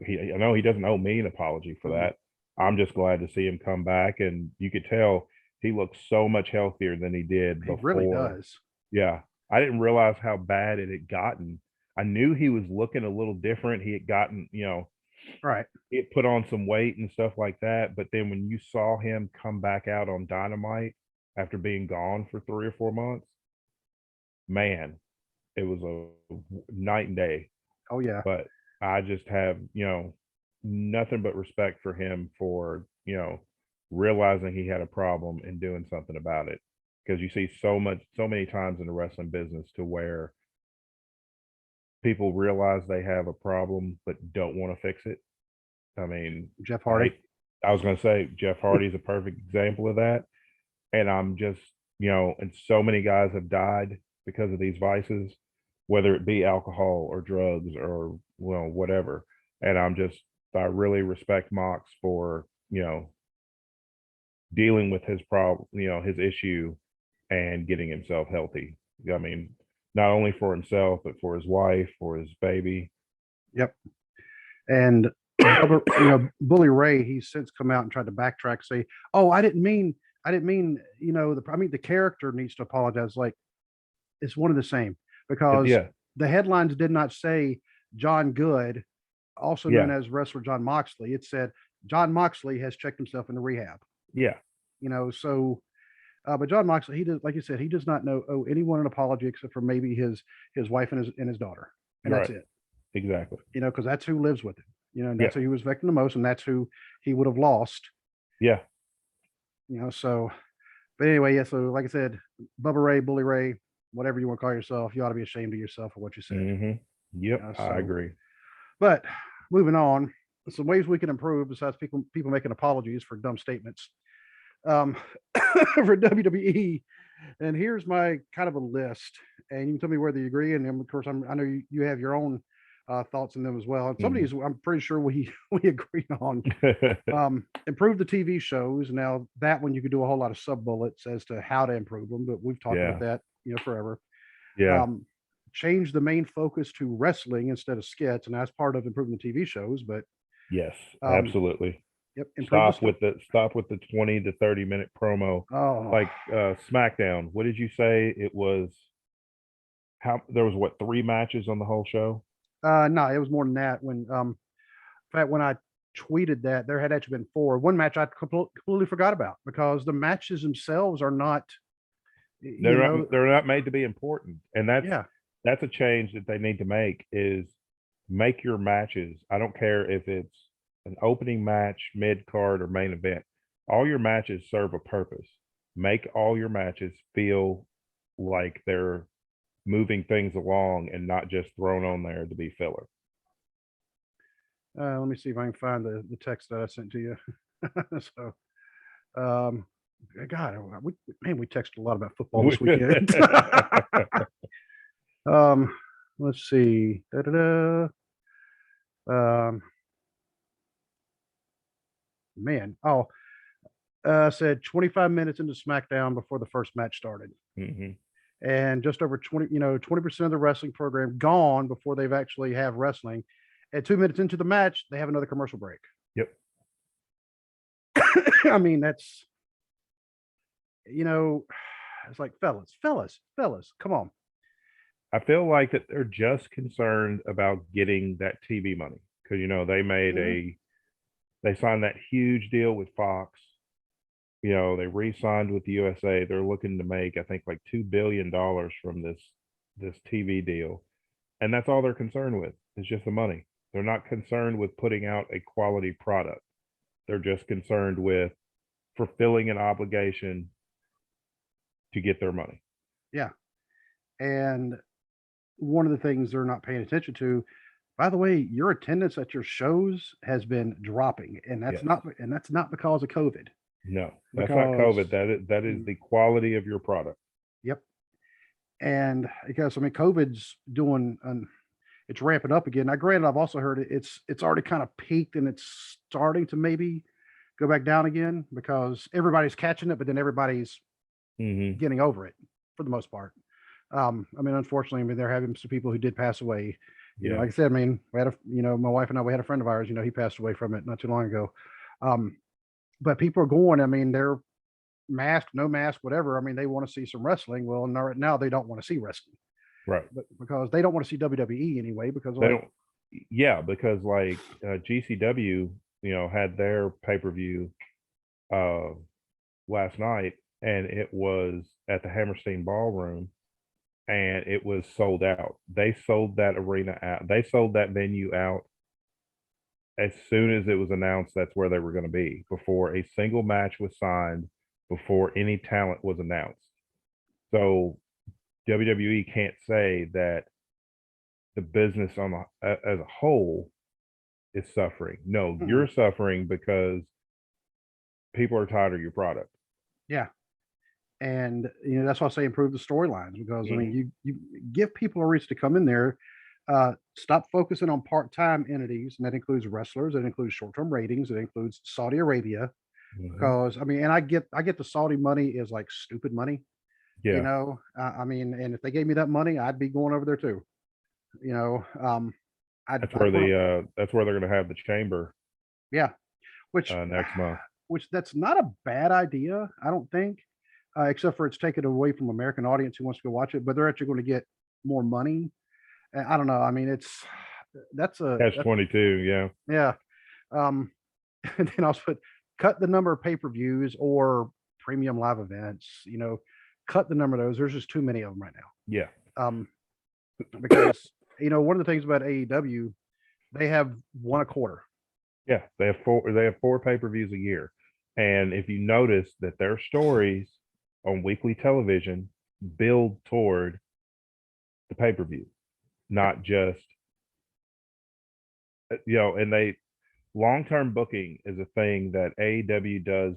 he doesn't owe me an apology for that. I'm just glad to see him come back, and you could tell he looks so much healthier than he did He before. really does. Yeah. I didn't realize how bad it had gotten. I knew he was looking a little different. He had gotten, Right. he had put on some weight and stuff like that. But then when you saw him come back out on Dynamite after being gone for 3 or 4 months, man, it was a night and day. Oh yeah. But I just have, nothing but respect for him for, realizing he had a problem and doing something about it. Because you see so many times in the wrestling business to where people realize they have a problem but don't want to fix it. I mean, Jeff Hardy. I was going to say Jeff Hardy is a perfect example of that. And I'm just, and so many guys have died because of these vices, whether it be alcohol or drugs or, whatever. And I really respect Mox for, dealing with his problem, his issue and getting himself healthy. I mean, not only for himself, but for his wife, for his baby. Yep. And Bully Ray, he's since come out and tried to backtrack, say, "Oh, I didn't mean, the character needs to apologize." Like, it's one of the same, because the headlines did not say John Good, also known as wrestler John Moxley. It said John Moxley has checked himself into rehab. Yeah. So, but John Moxley, he does, like you said, he does not owe anyone an apology except for maybe his wife and his daughter, and that's it. Exactly. Because that's who lives with him. And that's who he was affecting the most, and that's who he would have lost. Yeah. So, but anyway, so like I said, Bubba Ray, Bully Ray, whatever you want to call yourself, you ought to be ashamed of yourself for what you said. Mm-hmm. Yep, I agree. But moving on, some ways we can improve besides people making apologies for dumb statements for WWE. And here's my kind of a list, and you can tell me whether you agree. And then, of course, I know you have your own thoughts on them as well. And some of these, I'm pretty sure we agree on. Improve the TV shows. Now, that one you could do a whole lot of sub bullets as to how to improve them, but we've talked about that, forever. Yeah. Change the main focus to wrestling instead of skits, and that's part of improving the TV shows. But yes, absolutely. Yep. Stop with the 20 to 30 minute promo. Oh, like SmackDown. What did you say? It was there was 3 matches on the whole show? No, it was more than that. When in fact, when I tweeted that, there had actually been 4. One match I completely forgot about, because the matches themselves are not. They're not made to be important, and that's a change that they need to make. Is make your matches. I don't care if it's an opening match, mid card, or main event. All your matches serve a purpose. Make all your matches feel like they're moving things along and not just thrown on there to be filler. Let me see if I can find the text that I sent to you. So, God, we texted a lot about football this weekend. Let's see. Man, said 25 minutes into SmackDown before the first match started. Mm-hmm. And just over 20% of the wrestling program gone before they've actually have wrestling. And 2 minutes into the match, they have another commercial break. Yep. I mean, that's, it's like, fellas, come on. I feel like that they're just concerned about getting that TV money, because they made they signed that huge deal with Fox. They re-signed with the USA. They're looking to make, I think, like $2 billion from this TV deal, and that's all they're concerned with. It's just the money. They're not concerned with putting out a quality product. They're just concerned with fulfilling an obligation to get their money. Yeah, and one of the things they're not paying attention to, by the way, your attendance at your shows has been dropping, and that's not because of COVID. No, that's not COVID. That is the quality of your product. Yep. And because COVID's doing, it's ramping up again. Now, granted, I've also heard it's already kind of peaked and it's starting to maybe go back down again, because everybody's catching it, but then everybody's getting over it for the most part. Unfortunately, there have been some people who did pass away. Like I said, we had my wife and I, we had a friend of ours, he passed away from it not too long ago. But people are going, they're masked, no mask, whatever. They want to see some wrestling. Well, now they don't want to see wrestling. Right. But because they don't want to see WWE anyway, because they don't. Yeah, because GCW, had their pay-per-view last night, and it was at the Hammerstein Ballroom, and it was sold out. They sold that arena out. They sold that venue out as soon as it was announced that's where they were going to be, before a single match was signed, before any talent was announced. So WWE can't say that the business as a whole is suffering. No, you're suffering because people are tired of your product. Yeah. And that's why I say improve the storylines, because I mean you give people a reason to come in there. Stop focusing on part-time entities, and that includes wrestlers, that includes short-term ratings, it includes Saudi Arabia. Because I mean, and I get the Saudi money is like stupid money. Yeah. I mean, and if they gave me that money, I'd be going over there too. That's I'd where want that's where they're going to have the chamber yeah, which next month. which that's not a bad idea, I don't think, except for it's taken away from American audience who wants to go watch it, but they're actually going to get more money. And I don't know. I mean, Catch 22. Yeah. yeah. Um, and then also cut the number of pay-per-views or premium live events. Cut the number of those. There's just too many of them right now. Yeah. Because one of the things about AEW, they have one a quarter. Yeah, they have four pay-per-views a year. And if you notice that their stories on weekly television build toward the pay-per-view, not just and long-term booking is a thing that AEW does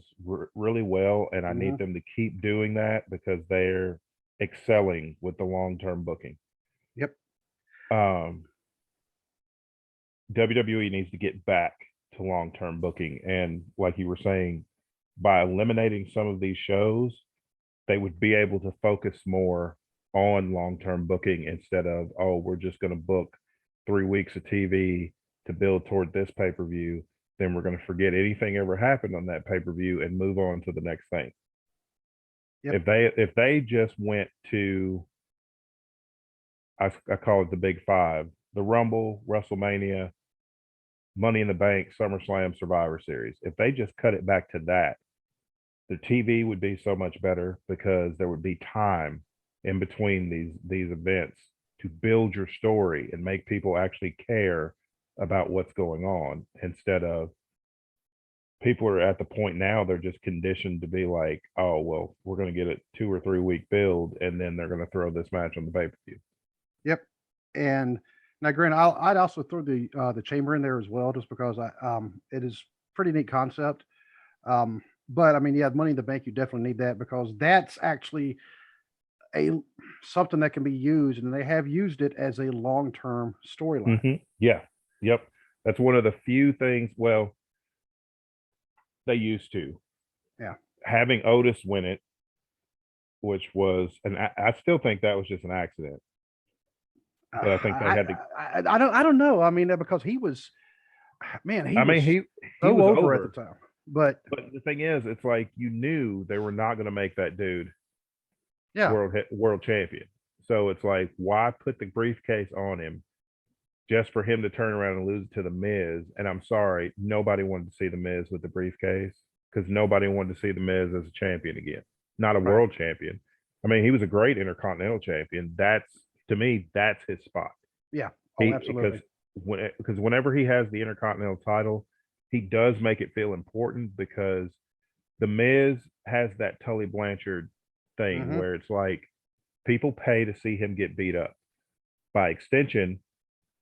really well, and I need them to keep doing that because they're excelling with the long-term booking. Yep. WWE needs to get back to long-term booking, and like you were saying, by eliminating some of these shows, they would be able to focus more on long-term booking instead of, oh, we're just going to book 3 weeks of TV to build toward this pay-per-view, then we're going to forget anything ever happened on that pay-per-view and move on to the next thing. Yep. If they just went to, I call it the big five: the Rumble, WrestleMania, Money in the Bank, SummerSlam, Survivor Series. If they just cut it back to that, the TV would be so much better because there would be time in between these events to build your story and make people actually care about what's going on, instead of people are at the point now they're just conditioned to be like, oh, well, we're going to get a 2 or 3 week build and then they're going to throw this match on the pay-per-view. Yep. And now, granted, I'd also throw the chamber in there as well, just because it is pretty neat concept. But I mean, yeah, Money in the Bank, you definitely need that, because that's actually something that can be used, and they have used it as a long-term storyline. Yeah. Yep. That's one of the few things. Well, they used to. Yeah. Having Otis win it, which was, and I still think that was just an accident. But I think they had to. I don't know. I mean, because he was, man, he was over at the time. But the thing is, it's like you knew they were not going to make that dude world champion. So it's like, why put the briefcase on him just for him to turn around and lose it to The Miz? And I'm sorry, nobody wanted to see The Miz with the briefcase, because nobody wanted to see The Miz as a champion again, not a world champion. I mean, he was a great Intercontinental champion. To me, that's his spot. Yeah, absolutely. Because whenever he has the Intercontinental title, he does make it feel important, because The Miz has that Tully Blanchard thing where it's like people pay to see him get beat up. By extension,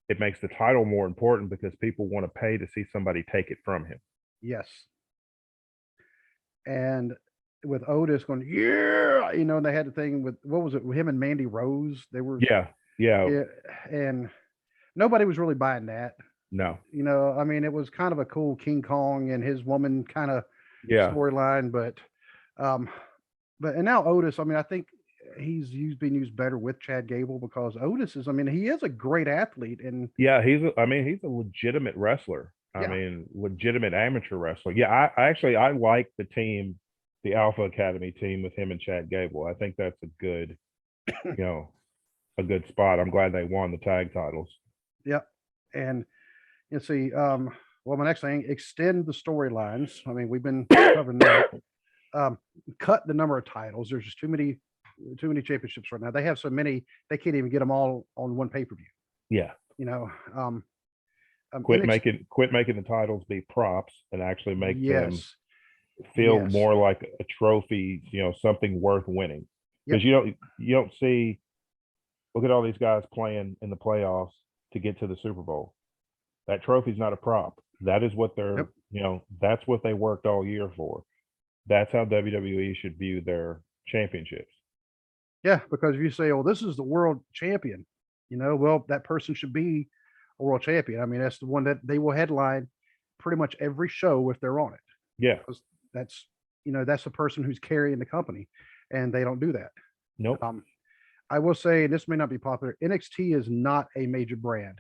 it makes the title more important because people want to pay to see somebody take it from him. Yes. And with Otis going, yeah, and they had the thing with, what was it, with him and Mandy Rose? They were, yeah, and nobody was really buying that. No, I mean, it was kind of a cool King Kong and his woman kind of storyline, but and now Otis, I mean, I think he's being used better with Chad Gable, because Otis is, I mean, he is a great athlete, and he's a legitimate wrestler. I mean, legitimate amateur wrestler. Yeah, I like the team, the Alpha Academy team with him and Chad Gable. I think that's a good, a good spot. I'm glad they won the tag titles. Yep. And you see, well, my next thing, extend the storylines. I mean, we've been covering that. Cut the number of titles. There's just too many championships right now. They have so many, they can't even get them all on one pay-per-view. Yeah. Quit NXT, making the titles be props and actually make them yes, feel yes, more like a trophy, something worth winning. yep, Because you don't see, look at all these guys playing in the playoffs to get to the Super Bowl. That trophy's not a prop. That is what yep, that's what they worked all year for. That's how WWE should view their championships. yeah. Because if you say, "Oh, this is the world champion," well, that person should be a world champion. I mean, that's the one that they will headline pretty much every show if they're on it. Yeah. Because that's that's the person who's carrying the company, and they don't do that. Nope. Um, I will say, and this may not be popular, NXT is not a major brand,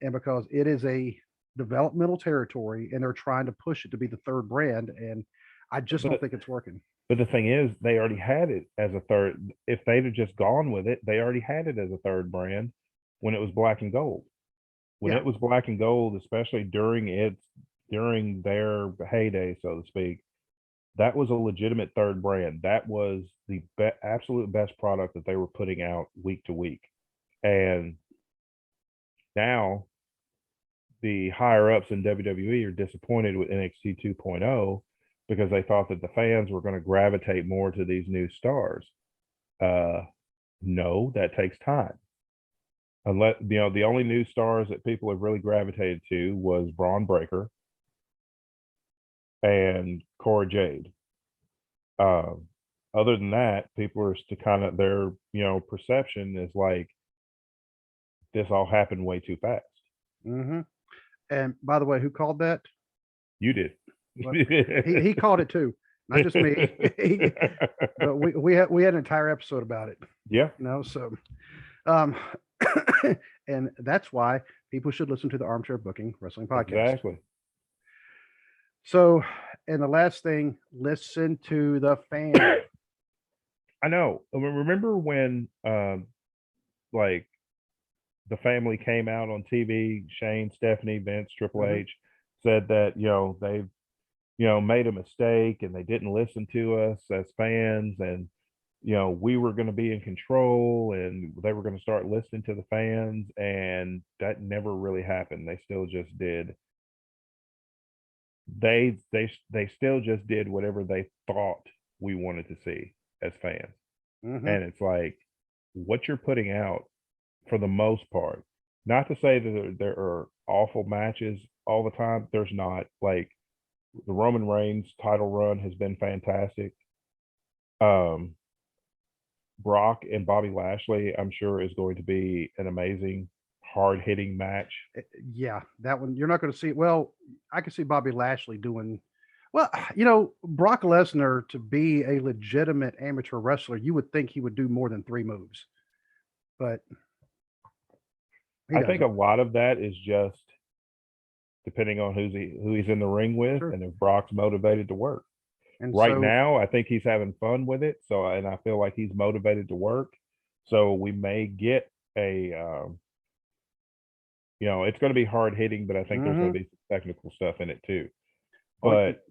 and because it is a developmental territory, and they're trying to push it to be the third brand, and I just don't But think it's working. but the thing is, they already had it as a third. If they'd have just gone with it, they already had it as a third brand when it was black and gold. When Yeah. it was black and gold, especially during their heyday, so to speak, that was a legitimate third brand. That was the absolute best product that they were putting out week to week. And now the higher ups in WWE are disappointed with NXT 2.0 because they thought that the fans were going to gravitate more to these new stars. Uh, no, that takes time. Unless the only new stars that people have really gravitated to was Braun Breaker and Cora Jade. Um, Other than that, people are to kind of their perception is like this all happened way too fast. Hmm. And by the way, who called that? You did. Well, he called it too, not just me. But we had an entire episode about it. Yeah, So um, and that's why people should listen to the Armchair Booking Wrestling Podcast. exactly. So, and the last thing, listen to the fan. I know. I mean, remember when like the family came out on TV, Shane, Stephanie, Vince, Triple Hmm. H said that, they've, made a mistake and they didn't listen to us as fans and we were going to be in control and they were going to start listening to the fans and that never really happened. They still just did. They still just did whatever they thought we wanted to see as fans. Hmm. And it's like what you're putting out for the most part. Not to say that there are awful matches all the time. There's not. Like the Roman Reigns title run has been fantastic. Um, Brock and Bobby Lashley, I'm sure, is going to be an amazing, hard hitting match. Yeah, that one you're not going to see. Well, I can see Bobby Lashley doing. Well, Brock Lesnar to be a legitimate amateur wrestler, you would think he would do more than three moves, but he I think doesn't. a lot of that is just depending on who he's in the ring with, Sure. and if Brock's motivated to work. And Right so, now, I think he's having fun with it. So, and I feel like he's motivated to work. So we may get it's going to be hard hitting, but I think there's going mhm, to be some technical stuff in it too. oh, But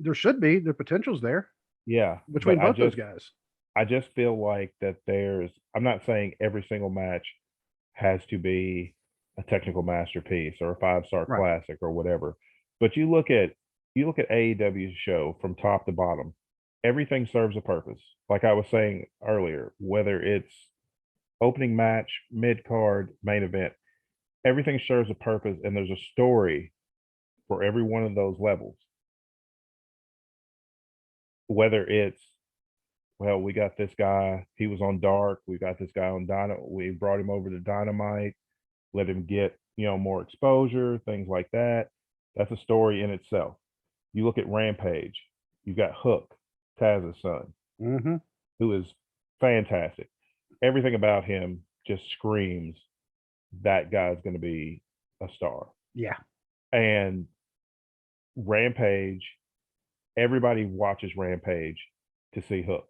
there should be the potential's there yeah, but between both those guys. I just feel like that I'm not saying every single match has to be a technical masterpiece or a five-star Right. classic or whatever. But you look at AEW's show from top to bottom, everything serves a purpose. Like I was saying earlier, whether it's opening match, mid card, main event, everything serves a purpose and there's a story for every one of those levels. Whether it's well, we got this guy, he was on Dark, we got this guy on Dynamite, we brought him over to Dynamite, let him get, more exposure, things like that. That's a story in itself. You look at Rampage, you got Hook, Taz's son, Hmm. who is fantastic. Everything about him just screams that guy's going to be a star. Yeah. And Rampage, everybody watches Rampage to see Hook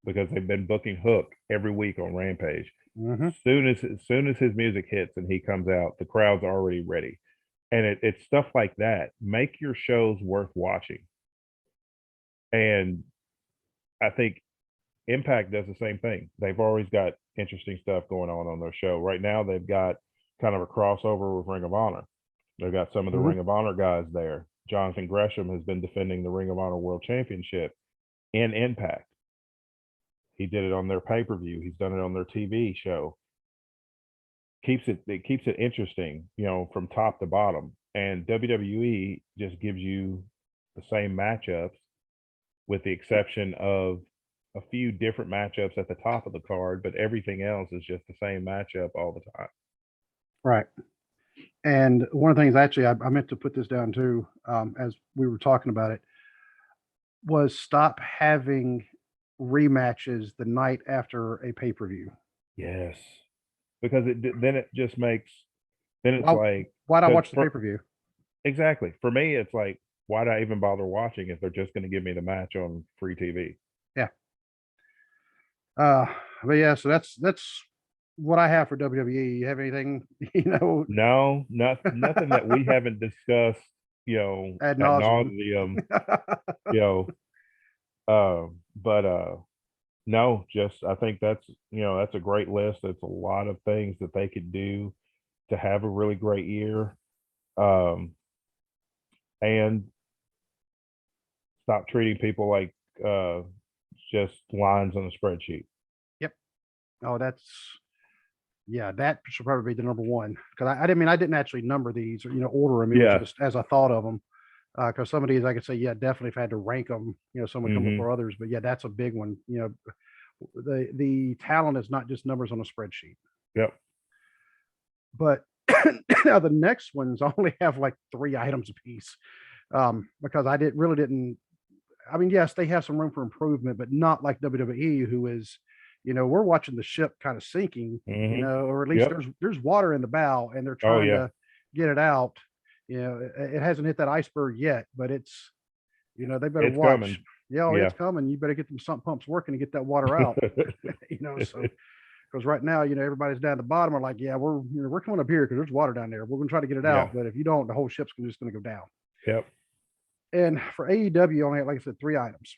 because they've been booking Hook every week on Rampage. Hmm. As soon as his music hits and he comes out, the crowd's already ready. And it's stuff like that. Make your shows worth watching. And I think Impact does the same thing. They've always got interesting stuff going on their show. Right now, they've got kind of a crossover with Ring of Honor. They got some of the Ring of Honor guys there. Jonathan Gresham has been defending the Ring of Honor World Championship in Impact. He did it on their pay-per-view. He's done it on their TV show. It keeps it interesting, from top to bottom. And WWE just gives you the same matchups, with the exception of a few different matchups at the top of the card, but everything else is just the same matchup all the time. Right. And one of the things, actually, I meant to put this down too, as we were talking about it, was stop having rematches the night after a pay-per-view. Yes, because then it just makes, then it's like, why'd I watch the pay-per-view? Exactly. For me, it's like, why'd I even bother watching if they're just going to give me the match on free TV? Yeah. But yeah, so that's what I have for WWE. You have anything, No, nothing that we haven't discussed, ad ad nauseum. but no, just, I think that's a great list. It's a lot of things that they could do to have a really great year, and stop treating people like just lines on a spreadsheet. Yep. Oh, that should probably be the number one, because I didn't actually number these or order them. It was just as I thought of them. Because some of these I could say, definitely if I had to rank them, some would come before others. But that's a big one. The talent is not just numbers on a spreadsheet. Yep. But now the next ones only have like 3 items apiece, because I didn't. I mean, yes, they have some room for improvement, but not like WWE, who is, we're watching the ship kind of sinking, or at least there's water in the bow, and they're trying to get it out. It hasn't hit that iceberg yet, but it's, they better watch. Coming. It's coming. You better get them sump pumps working to get that water out. So because right now, everybody's down at the bottom are like, we're coming up here because there's water down there. We're going to try to get it out, but if you don't, the whole ship's just going to go down. Yep. And for AEW, only had, like I said, 3 items.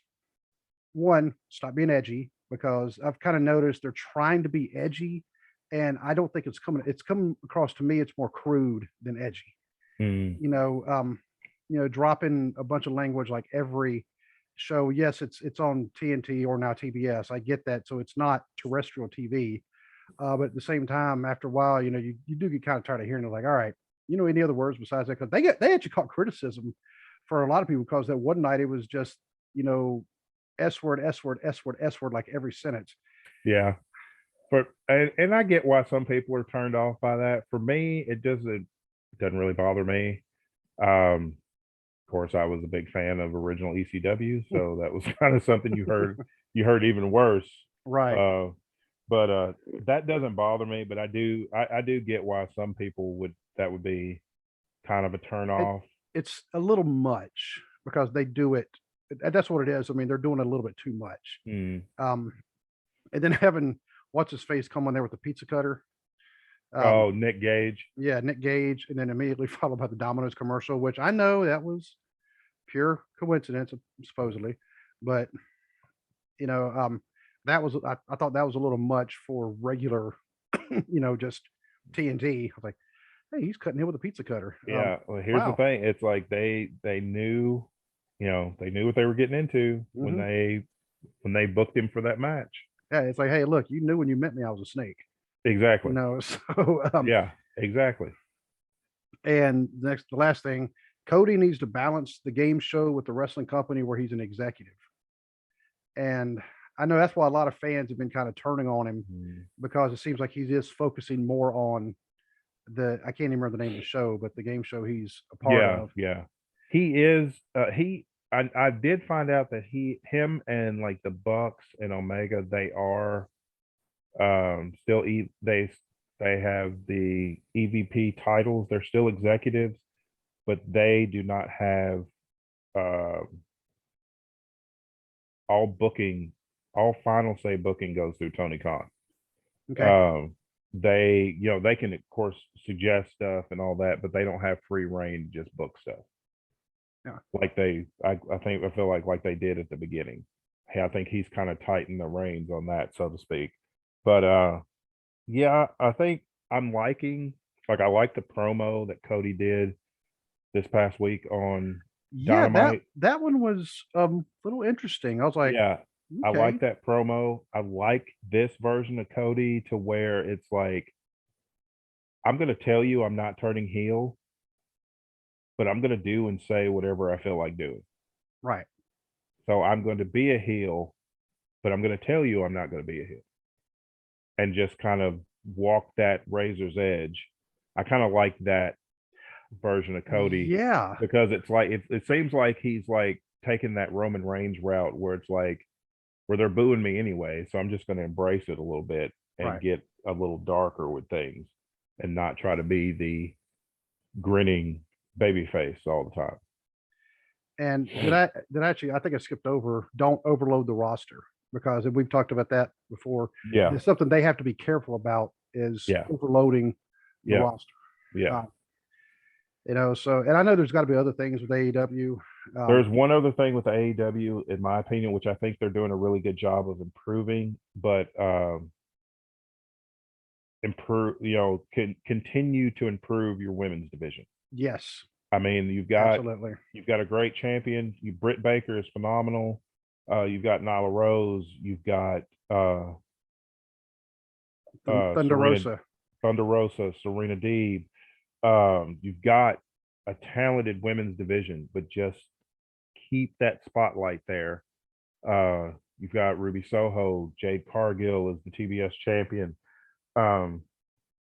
1, stop being edgy, because I've kind of noticed they're trying to be edgy, and I don't think it's coming across to me. It's more crude than edgy. Dropping a bunch of language like every show. Yes, it's on TNT or now TBS. I get that. So it's not terrestrial TV. But at the same time, after a while, you do get kind of tired of hearing it. Like, all right, any other words besides that? Because they actually caught criticism for a lot of people, because that one night it was just, S word, S word, S word, S word, like every sentence. Yeah. And I get why some people are turned off by that. For me, it doesn't really bother me. Of course, I was a big fan of original ECW, so that was kind of something you heard even worse. Right. But that doesn't bother me, but I do get why some people that would be kind of a turn off. It's a little much, because they do it. That's what it is. I mean, they're doing it a little bit too much. And then having what's his face come on there with the pizza cutter. Nick Gage. Yeah, Nick Gage, and then immediately followed by the Domino's commercial, which I know that was pure coincidence, supposedly, but that was I thought that was a little much for regular, just TNT. I was like, hey, he's cutting it with a pizza cutter. Yeah. Well, here's the thing. It's like they knew, they knew what they were getting into when they booked him for that match. Yeah, it's like, hey, look, you knew when you met me, I was a snake. Exactly. So yeah, exactly. And the last thing, Cody needs to balance the game show with the wrestling company where he's an executive. And I know that's why a lot of fans have been kind of turning on him, because it seems like he is focusing more on I can't even remember the name of the show, but the game show he's a part of. Yeah. He is, I did find out that him and like the Bucks and Omega, they are still they have the EVP titles. They're still executives, but they do not have all final say booking goes through Tony Khan. Okay. They they can of course suggest stuff and all that, but they don't have free reign to just book stuff. Yeah. Like I feel like they did at the beginning. Hey, I think he's kind of tightened the reins on that, so to speak. But yeah, I think I'm liking, I like the promo that Cody did this past week on Yeah, Dynamite. that one was a little interesting. I was like, Yeah, I okay, like that promo. I like this version of Cody to where it's like, I'm going to tell you I'm not turning heel, but I'm going to do and say whatever I feel like doing. right. So I'm going to be a heel, but I'm going to tell you I'm not going to be a heel, and just kind of walk that razor's edge. I kind of like that version of Cody Yeah, because it's like it seems like he's like taking that Roman Reigns route where it's like where they're booing me anyway, so I'm just going to embrace it a little bit and right. get a little darker with things and not try to be the grinning baby face all the time. And did I actually, I think I skipped over, don't overload the roster because we've talked about that before. Yeah, It's something they have to be careful about is yeah, overloading the yeah, roster. yeah. Uh, so, and I know there's got to be other things with AEW. There's one other thing with the AEW, in my opinion, which I think they're doing a really good job of improving, but improve, can continue to improve your women's division. Yes, I mean, absolutely. you've got a great champion. Britt Baker is phenomenal. You've got Nyla Rose. You've got Thunder Serena Rosa. Thunder Rosa, Serena Deeb. You've got a talented women's division, but just keep that spotlight there. You've got Ruby Soho, Jade Cargill is the TBS champion. Um,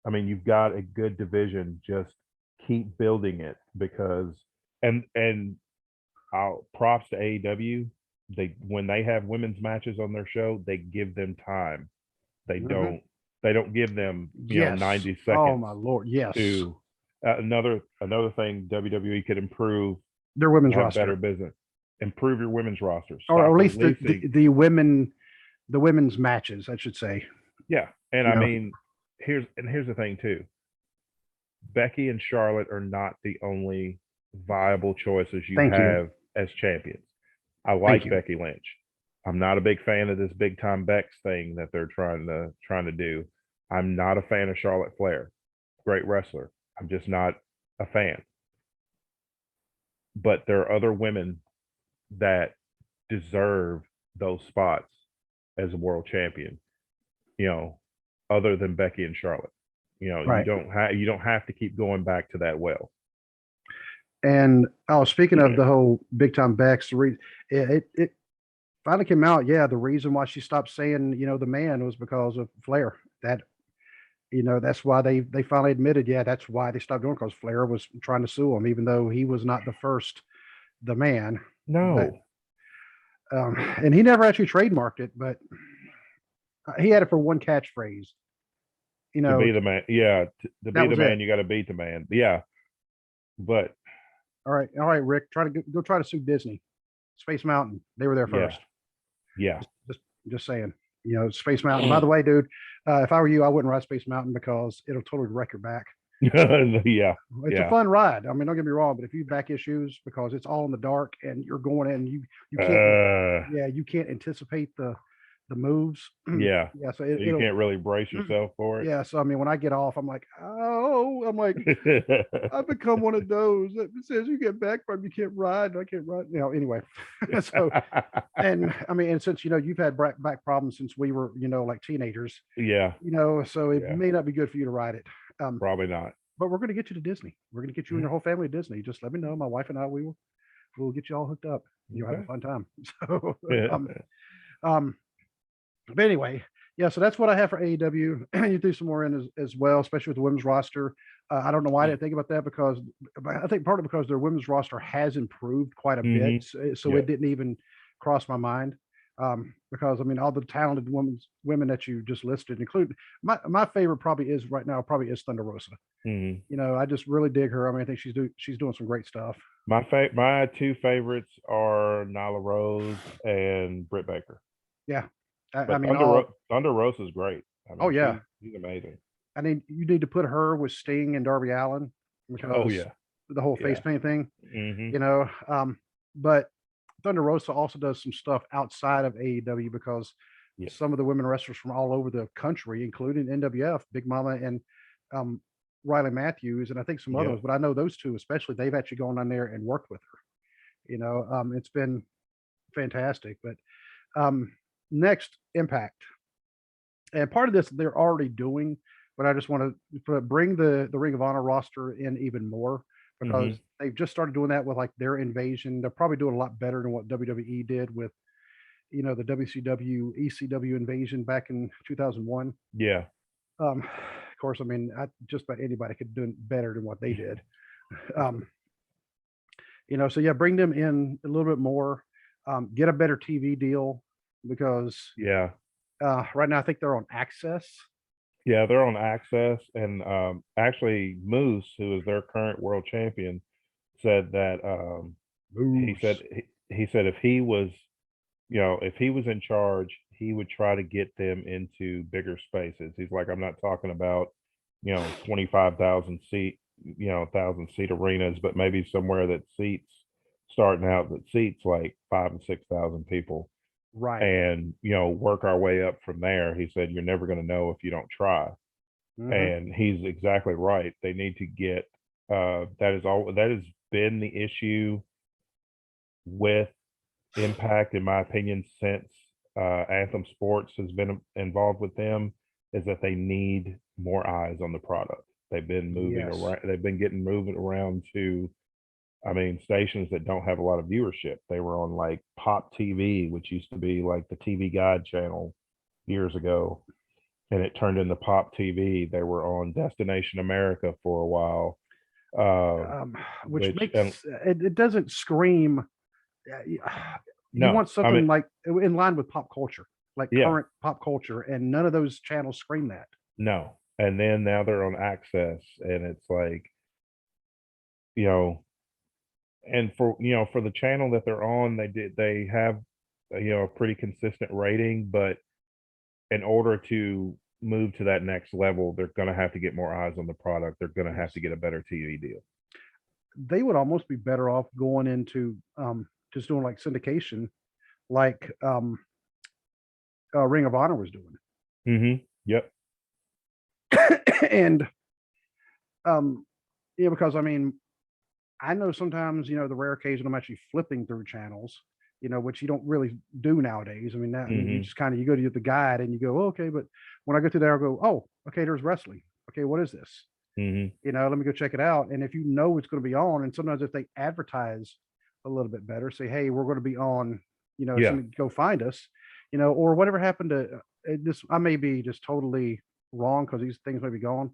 I mean, you've got a good division. Just keep building it because and I'll props to AEW. When they have women's matches on their show, they give them time. They Mhm. don't give them Yes. 90 Oh seconds my Lord. Yes. to another thing WWE could improve Their to women's have better roster, business. Improve your women's roster. or Stop at least releasing. the women's matches, I should say. Yeah, and You I know, mean, here's the thing too. Becky and Charlotte are not the only viable choices you thank you. have as champions. I Thank like you. Becky Lynch. I'm not a big fan of this big time Bex thing that they're trying to do. I'm not a fan of Charlotte Flair. Great wrestler. I'm just not a fan. But there are other women that deserve those spots as a world champion, you know, other than Becky and Charlotte. Right. You don't have to keep going back to that well. And oh, speaking of the whole big time Bex, it finally came out. Yeah, the reason why she stopped saying the man was because of Flair. That's why they finally admitted. Yeah, that's why they stopped doing because Flair was trying to sue him, even though he was not the man. But No, and he never actually trademarked it, but he had it for one catchphrase. You to know, be the man, yeah, to that be the was it. man, you got to beat the man. Yeah, but All right, Rick, try to go try to sue Disney, Space Mountain. They were there yeah, first. yeah, Just just saying. Space Mountain. By the way, dude, if I were you, I wouldn't ride Space Mountain because it'll totally wreck your back. yeah, It's a yeah. fun ride. I mean, don't get me wrong, but if you have back issues because it's all in the dark and you're going in, you can't, Uh, yeah, you can't anticipate the moves. yeah. Yeah, so So you it'll, can't really brace yourself for it. yeah. So I mean, when I get off, I'm like, oh, I'm like, I've become one of those that says you get back from you can't ride, and I can't ride. Anyway, so and I mean, and since you've had back problems since we were like teenagers, Yeah, so it yeah. may not be good for you to ride it. Probably not. But we're going to get you to Disney. We're going to get you and your whole family to Disney. Just let me know. My wife and I, we'll get you all hooked up. You'll have a Okay. fun time. So, um, but anyway, yeah. So that's what I have for AEW. You threw some more in as well, especially with the women's roster. I don't know why I didn't think about that because I think partly because their women's roster has improved quite a bit, so Yeah. it didn't even cross my mind. Because I mean, all the talented women that you just listed, including my favorite probably is right now probably is Thunder Rosa. Mhm. I just really dig her. I mean, I think she's doing some great stuff. My two favorites are Nyla Rose and Britt Baker. Yeah, I But mean, all. Thunder Rose is great. I Oh mean, yeah, she's amazing. I mean, you need to put her with Sting and Darby Allen Oh because yeah, the whole face yeah. paint thing. Hmm. You know, but Thunder Rosa also does some stuff outside of AEW because Yeah. some of the women wrestlers from all over the country, including NWF, Big Mama, and Riley Matthews, and I think some others, but I know those two especially, they've actually gone on there and worked with her. It's been fantastic. But next, Impact. And part of this they're already doing, but I just want to bring the Ring of Honor roster in even more because they've just started doing that with like their invasion. They're probably doing a lot better than what WWE did with the WCW ECW invasion back in 2001. Yeah. Of course, I mean, just about anybody could do better than what they did. So yeah, bring them in a little bit more, get a better TV deal because right now I think they're on Access. Yeah, they're on Access, and actually Moose, who is their current world champion, said that he said if he was in charge, he would try to get them into bigger spaces. He's like, I'm not talking about 25,000 seat 1,000-seat arenas, but maybe somewhere that starting out that seats like 5,000 and 6,000 people. Right. And work our way up from there. He said you're never going to know if you don't try. And he's exactly right. They need to get that has been the issue with Impact, in my opinion, since Anthem Sports has been involved with them, is that they need more eyes on the product. They've been moving around. They've been moving around to stations that don't have a lot of viewership. They were on like Pop TV, which used to be like the TV Guide channel years ago, and it turned into Pop TV. They were on Destination America for a while, which makes it doesn't scream. You want something like in line with pop culture, like current pop culture, and none of those channels scream that. No, and then now they're on Access, and it's like, and for the channel that they're on, they have a pretty consistent rating, but in order to move to that next level, they're going to have to get more eyes on the product. They're going to have to get a better TV deal. They would almost be better off going into just doing like syndication, like Ring of Honor was doing. Yep. And because I know sometimes, the rare occasion I'm actually flipping through channels, which you don't really do nowadays. Now you just you go to the guide and you go, oh, okay, but when I go through there, I'll go, oh, okay, there's wrestling. Okay, what is this? Let me go check it out. And if it's going to be on, and sometimes if they advertise a little bit better, say, hey, we're going to be on, go find us, or whatever happened to this. I may be just totally wrong because these things may be gone.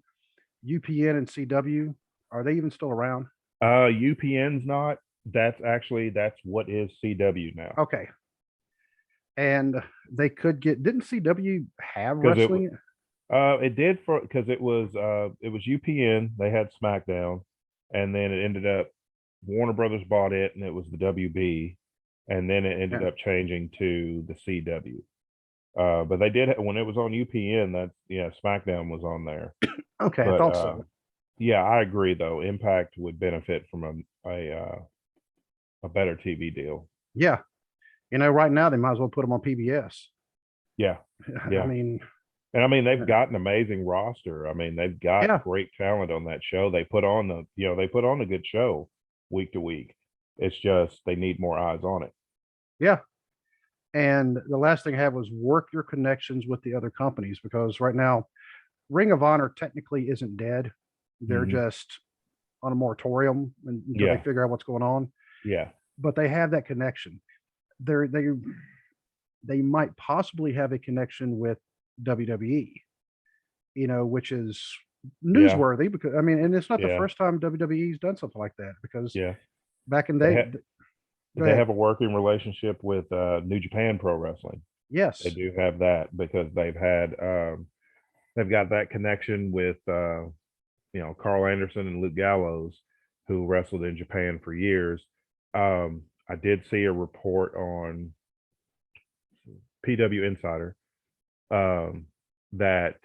UPN and CW, are they even still around? UPN's not. That's what is CW now. Okay. And they could didn't CW have wrestling? It did because it was UPN. They had SmackDown, and then it ended up Warner Brothers bought it, and it was the WB, and then it ended up changing to the CW. But they did when it was on UPN. SmackDown was on there. Okay, I thought so. Yeah, I agree though. Impact would benefit from a better TV deal. Yeah, right now they might as well put them on PBS. Yeah. They've got an amazing roster. They've got great talent on that show. They put on a good show week to week. It's just they need more eyes on it. Yeah. And the last thing I had was work your connections with the other companies, because right now Ring of Honor technically isn't dead. They're just on a moratorium until they figure out what's going on. Yeah. But they have that connection. They might possibly have a connection with WWE, which is newsworthy because and it's not the first time WWE's done something like that, because back in the day they have a working relationship with New Japan Pro Wrestling. Yes, they do have that because they've got that connection with Carl Anderson and Luke Gallows, who wrestled in Japan for years. I did see a report on PW Insider that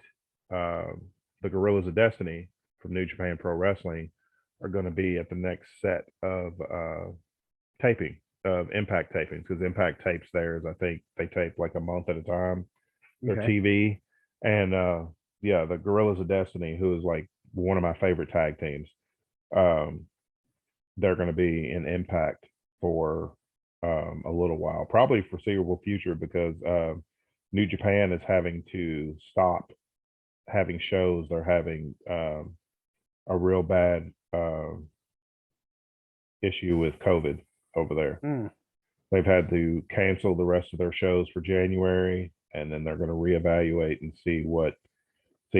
the Gorillas of Destiny from New Japan Pro Wrestling are going to be at the next set of taping of Impact tapings, because Impact tapes theirs. I think they tape like a month at a time, their TV. And the Gorillas of Destiny, who is like one of my favorite tag teams. They're going to be in Impact for a little while, probably foreseeable future, because New Japan is having to stop having shows. They're having a real bad issue with COVID over there. They've had to cancel the rest of their shows for January, and then they're going to reevaluate and see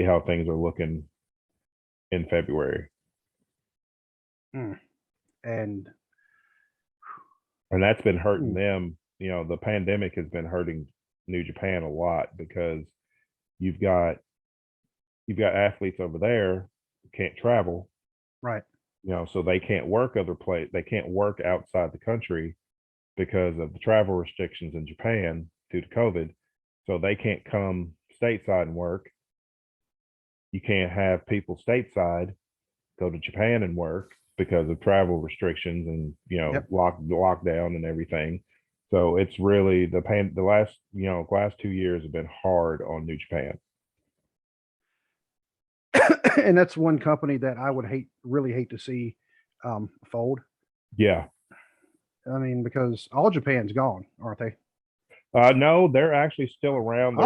how things are looking in February. And that's been hurting them. The pandemic has been hurting New Japan a lot, because you've got athletes over there who can't travel, right. So they can't work other place. They can't work outside the country because of the travel restrictions in Japan due to COVID. So they can't come stateside and work. You can't have people stateside go to Japan and work because of travel restrictions and lockdown and everything. So it's really the last 2 years have been hard on New Japan. And that's one company that I would really hate to see fold. Yeah. I mean, because all Japan's gone, aren't they? No, they're actually still around.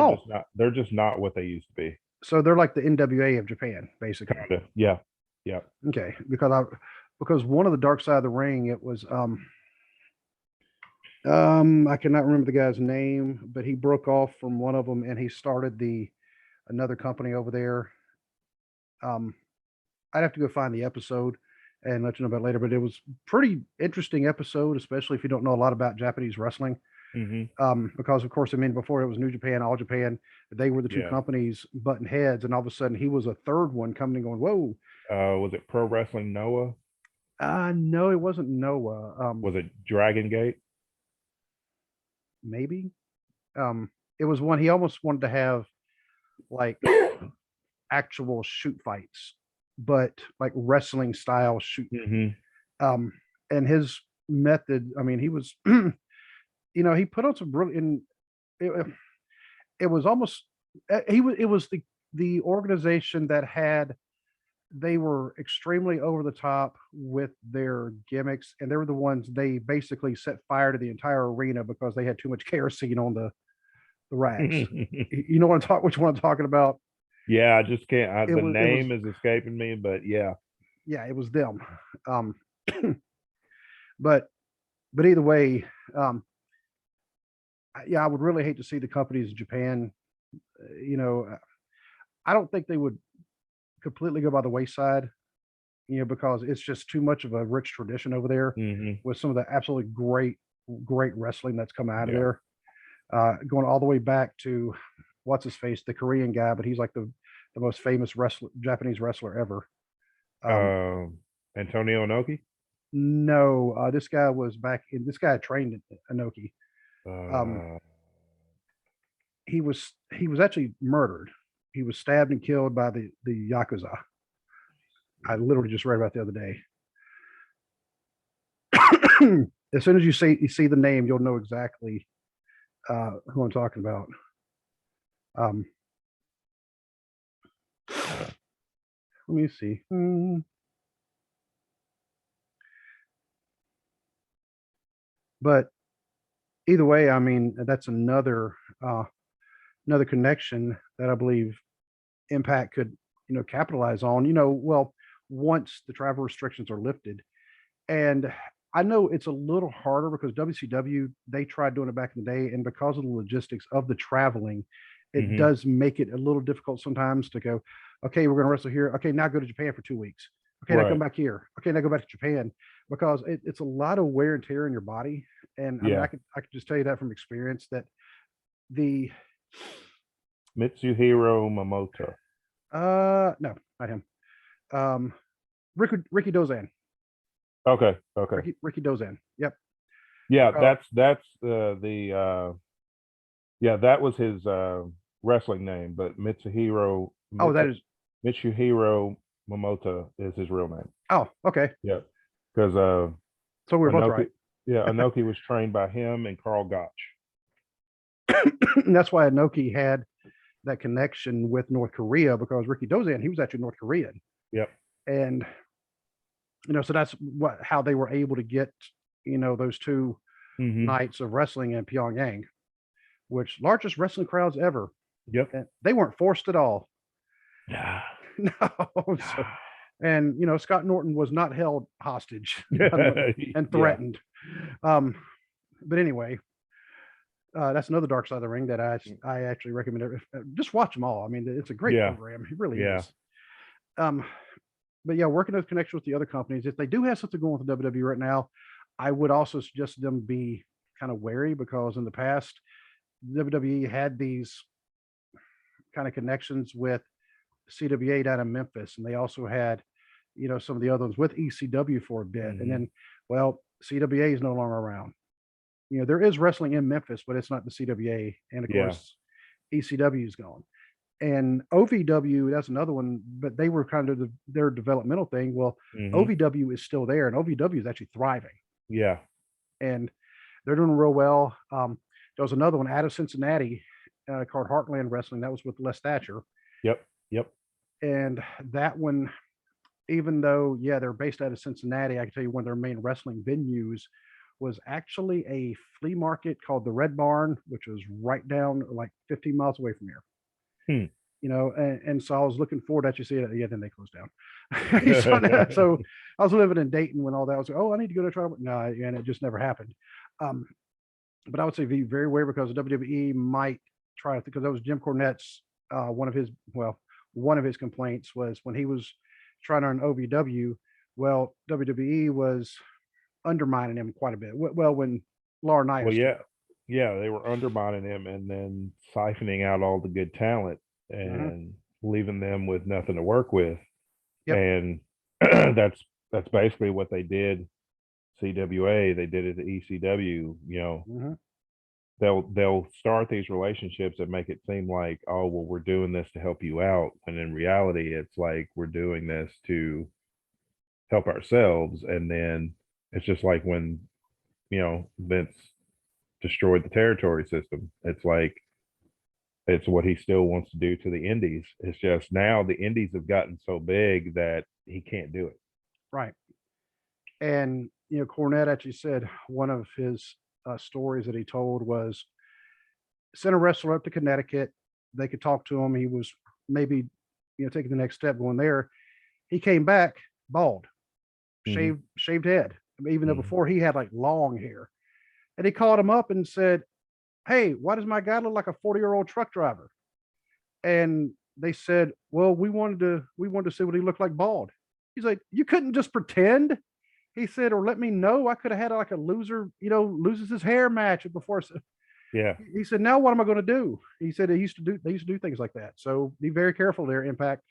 They're just not what they used to be. So they're like the NWA of Japan, basically. Kinda. Yeah. Yeah. Okay. Because one of the Dark Side of the Ring, it was I cannot remember the guy's name, but he broke off from one of them and he started another company over there. I'd have to go find the episode and let you know about it later, but it was pretty interesting episode, especially if you don't know a lot about Japanese wrestling. Because of course, I mean, before it was New Japan, All Japan, they were the two companies butting heads, and all of a sudden he was a third one coming and going, whoa. Was it Pro Wrestling Noah? No, it wasn't Noah. Was it Dragon Gate? Maybe. It was one he almost wanted to have like actual shoot fights, but like wrestling style shoot. And his method, I mean, he was he put on some brilliant. It was almost it was the organization that they were extremely over the top with their gimmicks, and they were the ones they basically set fire to the entire arena because they had too much kerosene on the rags. You know what which one I'm talking about? Yeah, I just can't. The name is escaping me, but yeah, it was them. But either way, I would really hate to see the companies in Japan. I don't think they would completely go by the wayside, because it's just too much of a rich tradition over there with some of the absolutely great wrestling that's come out of there. Going all the way back to what's his face, the Korean guy, but he's like the most famous Japanese wrestler ever. Antonio Inoki? No, this guy trained Inoki. He was actually murdered. He was stabbed and killed by the Yakuza. I literally just read about it the other day. As soon as you see the name, you'll know exactly who I'm talking about. Let me see. But either way, I mean, that's another connection that I believe Impact could, capitalize on, once the travel restrictions are lifted. And I know it's a little harder because WCW, they tried doing it back in the day, and because of the logistics of the traveling, it does make it a little difficult sometimes to go, okay, we're going to wrestle here. Okay, now go to Japan for 2 weeks. Okay, now come back here. Okay, now go back to Japan, because it's a lot of wear and tear in your body. And I mean, I could just tell you that from experience that the Mitsuhiro Momota. No, not him. Ricky Dozan. Okay. Ricky Dozan. Yep. Yeah, that was his wrestling name, but Mitsuhiro Momota is his real name. Oh, okay. Yeah. Because so we're both right. Yeah, Inoki was trained by him and Carl Gotch. And that's why Inoki had that connection with North Korea, because Ricky Dozan, he was actually North Korean. Yep. And so that's how they were able to get those 2 Mm-hmm. nights of wrestling in Pyongyang, which largest wrestling crowds ever. Yep. And they weren't forced at all. Yeah. No. So, and Scott Norton was not held hostage and Yeah. threatened. But anyway, that's another dark side of the ring that I actually recommend. Just watch them all. I mean, it's a great Yeah. program. It really Yeah. is. But yeah, working those connections with the other companies, if they do have something going with the WWE right now, I would also suggest them be kind of wary, because in the past, WWE had these kind of connections with CWA down in Memphis, and they also had, some of the other ones with ECW for a bit, and Mm-hmm. then, well, CWA is no longer around. There is wrestling in Memphis, but it's not the CWA, and of Yeah. course, ECW is gone. And OVW, that's another one, but they were kind of their developmental thing. Well, Mm-hmm. OVW is still there, and OVW is actually thriving, Yeah. and they're doing real well. There was another one out of Cincinnati called Heartland Wrestling. That was with Les Thatcher. Yep. Yep. And that one, even though, yeah, they're based out of Cincinnati, I can tell you one of their main wrestling venues was actually a flea market called the Red Barn, which was right down like 15 miles away from here. Hmm. And so I was looking forward to actually see it. Yeah, then they closed down. So I was living in Dayton when all that was. Oh, I need to go to try. No, and it just never happened. But I would say be very aware, because the WWE might try it, because that was Jim Cornette's one of his complaints was when he was trying to earn OVW. Well, WWE was undermining him quite a bit. Well, when Laura Knight. Well, yeah. Yeah, they were undermining him and then siphoning out all the good talent and leaving them with nothing to work with. Yep. And that's basically what they did. CWA, they did it to ECW. They'll start these relationships and make it seem like, oh, well, we're doing this to help you out, when in reality it's like we're doing this to help ourselves. And then it's just like when Vince destroyed the territory system. It's like it's what he still wants to do to the indies. It's just now the indies have gotten so big that he can't do it. Right. And Cornette actually said one of his stories that he told was, sent a wrestler up to Connecticut. They could talk to him. He was maybe taking the next step going there. He came back bald, shaved head. I mean, even though before he had like long hair. And he called him up and said, "Hey, why does my guy look like a 40-year-old truck driver?" And they said, "Well, we wanted to see what he looked like bald." He's like, "You couldn't just pretend." He said, "Or let me know. I could have had like a loser, loses his hair match before." Yeah. He said, "Now what am I going to do?" He said they used to do things like that. So be very careful there, Impact.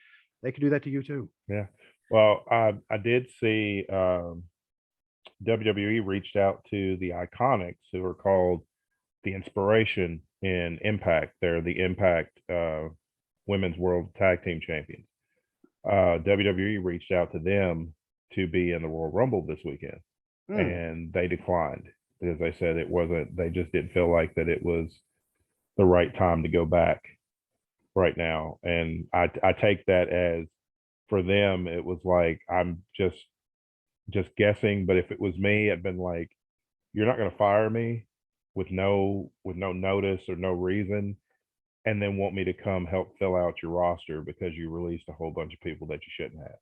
They could do that to you too. Yeah. Well, I did see WWE reached out to the Iconics, who are called the Inspiration in Impact. They're the Impact Women's World Tag Team Champions. WWE reached out to them to be in the Royal Rumble this weekend, and they declined because they said it wasn't. They just didn't feel like that it was the right time to go back right now. And I take that as, for them, it was like, I'm just guessing, but if it was me, I'd been like, you're not going to fire me with no notice or no reason, and then want me to come help fill out your roster because you released a whole bunch of people that you shouldn't have.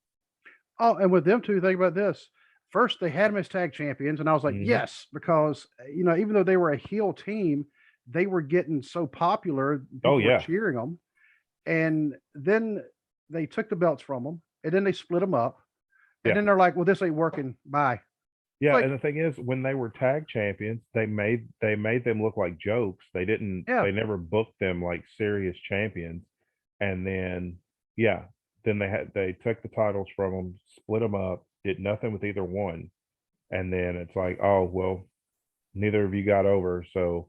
Oh, and with them too, think about this. First, they had them as tag champions, and I was like, yes, because even though they were a heel team, they were getting so popular. People were cheering them. And then they took the belts from them, and then they split them up. And then they're like, well, this ain't working. Bye. Yeah, and the thing is, when they were tag champions, they made them look like jokes. They didn't. They never booked them like serious champions. And then, then they took the titles from them, split them up, did nothing with either one, and then it's like, oh well, neither of you got over, so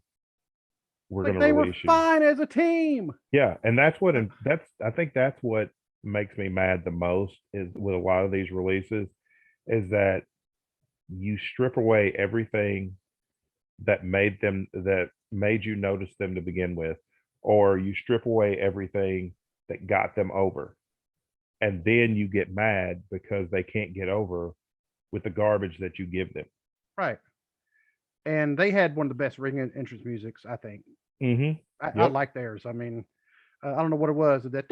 we're going to release you. They were fine as a team. Yeah, and I think that's what makes me mad the most, is with a lot of these releases, is that you strip away everything that made you notice them to begin with, or you strip away everything that got them over. and then you get mad because they can't get over with the garbage that you give them. Right. And they had one of the best ring entrance musics, I think. I Yep. like theirs. I mean, I don't know what it was. That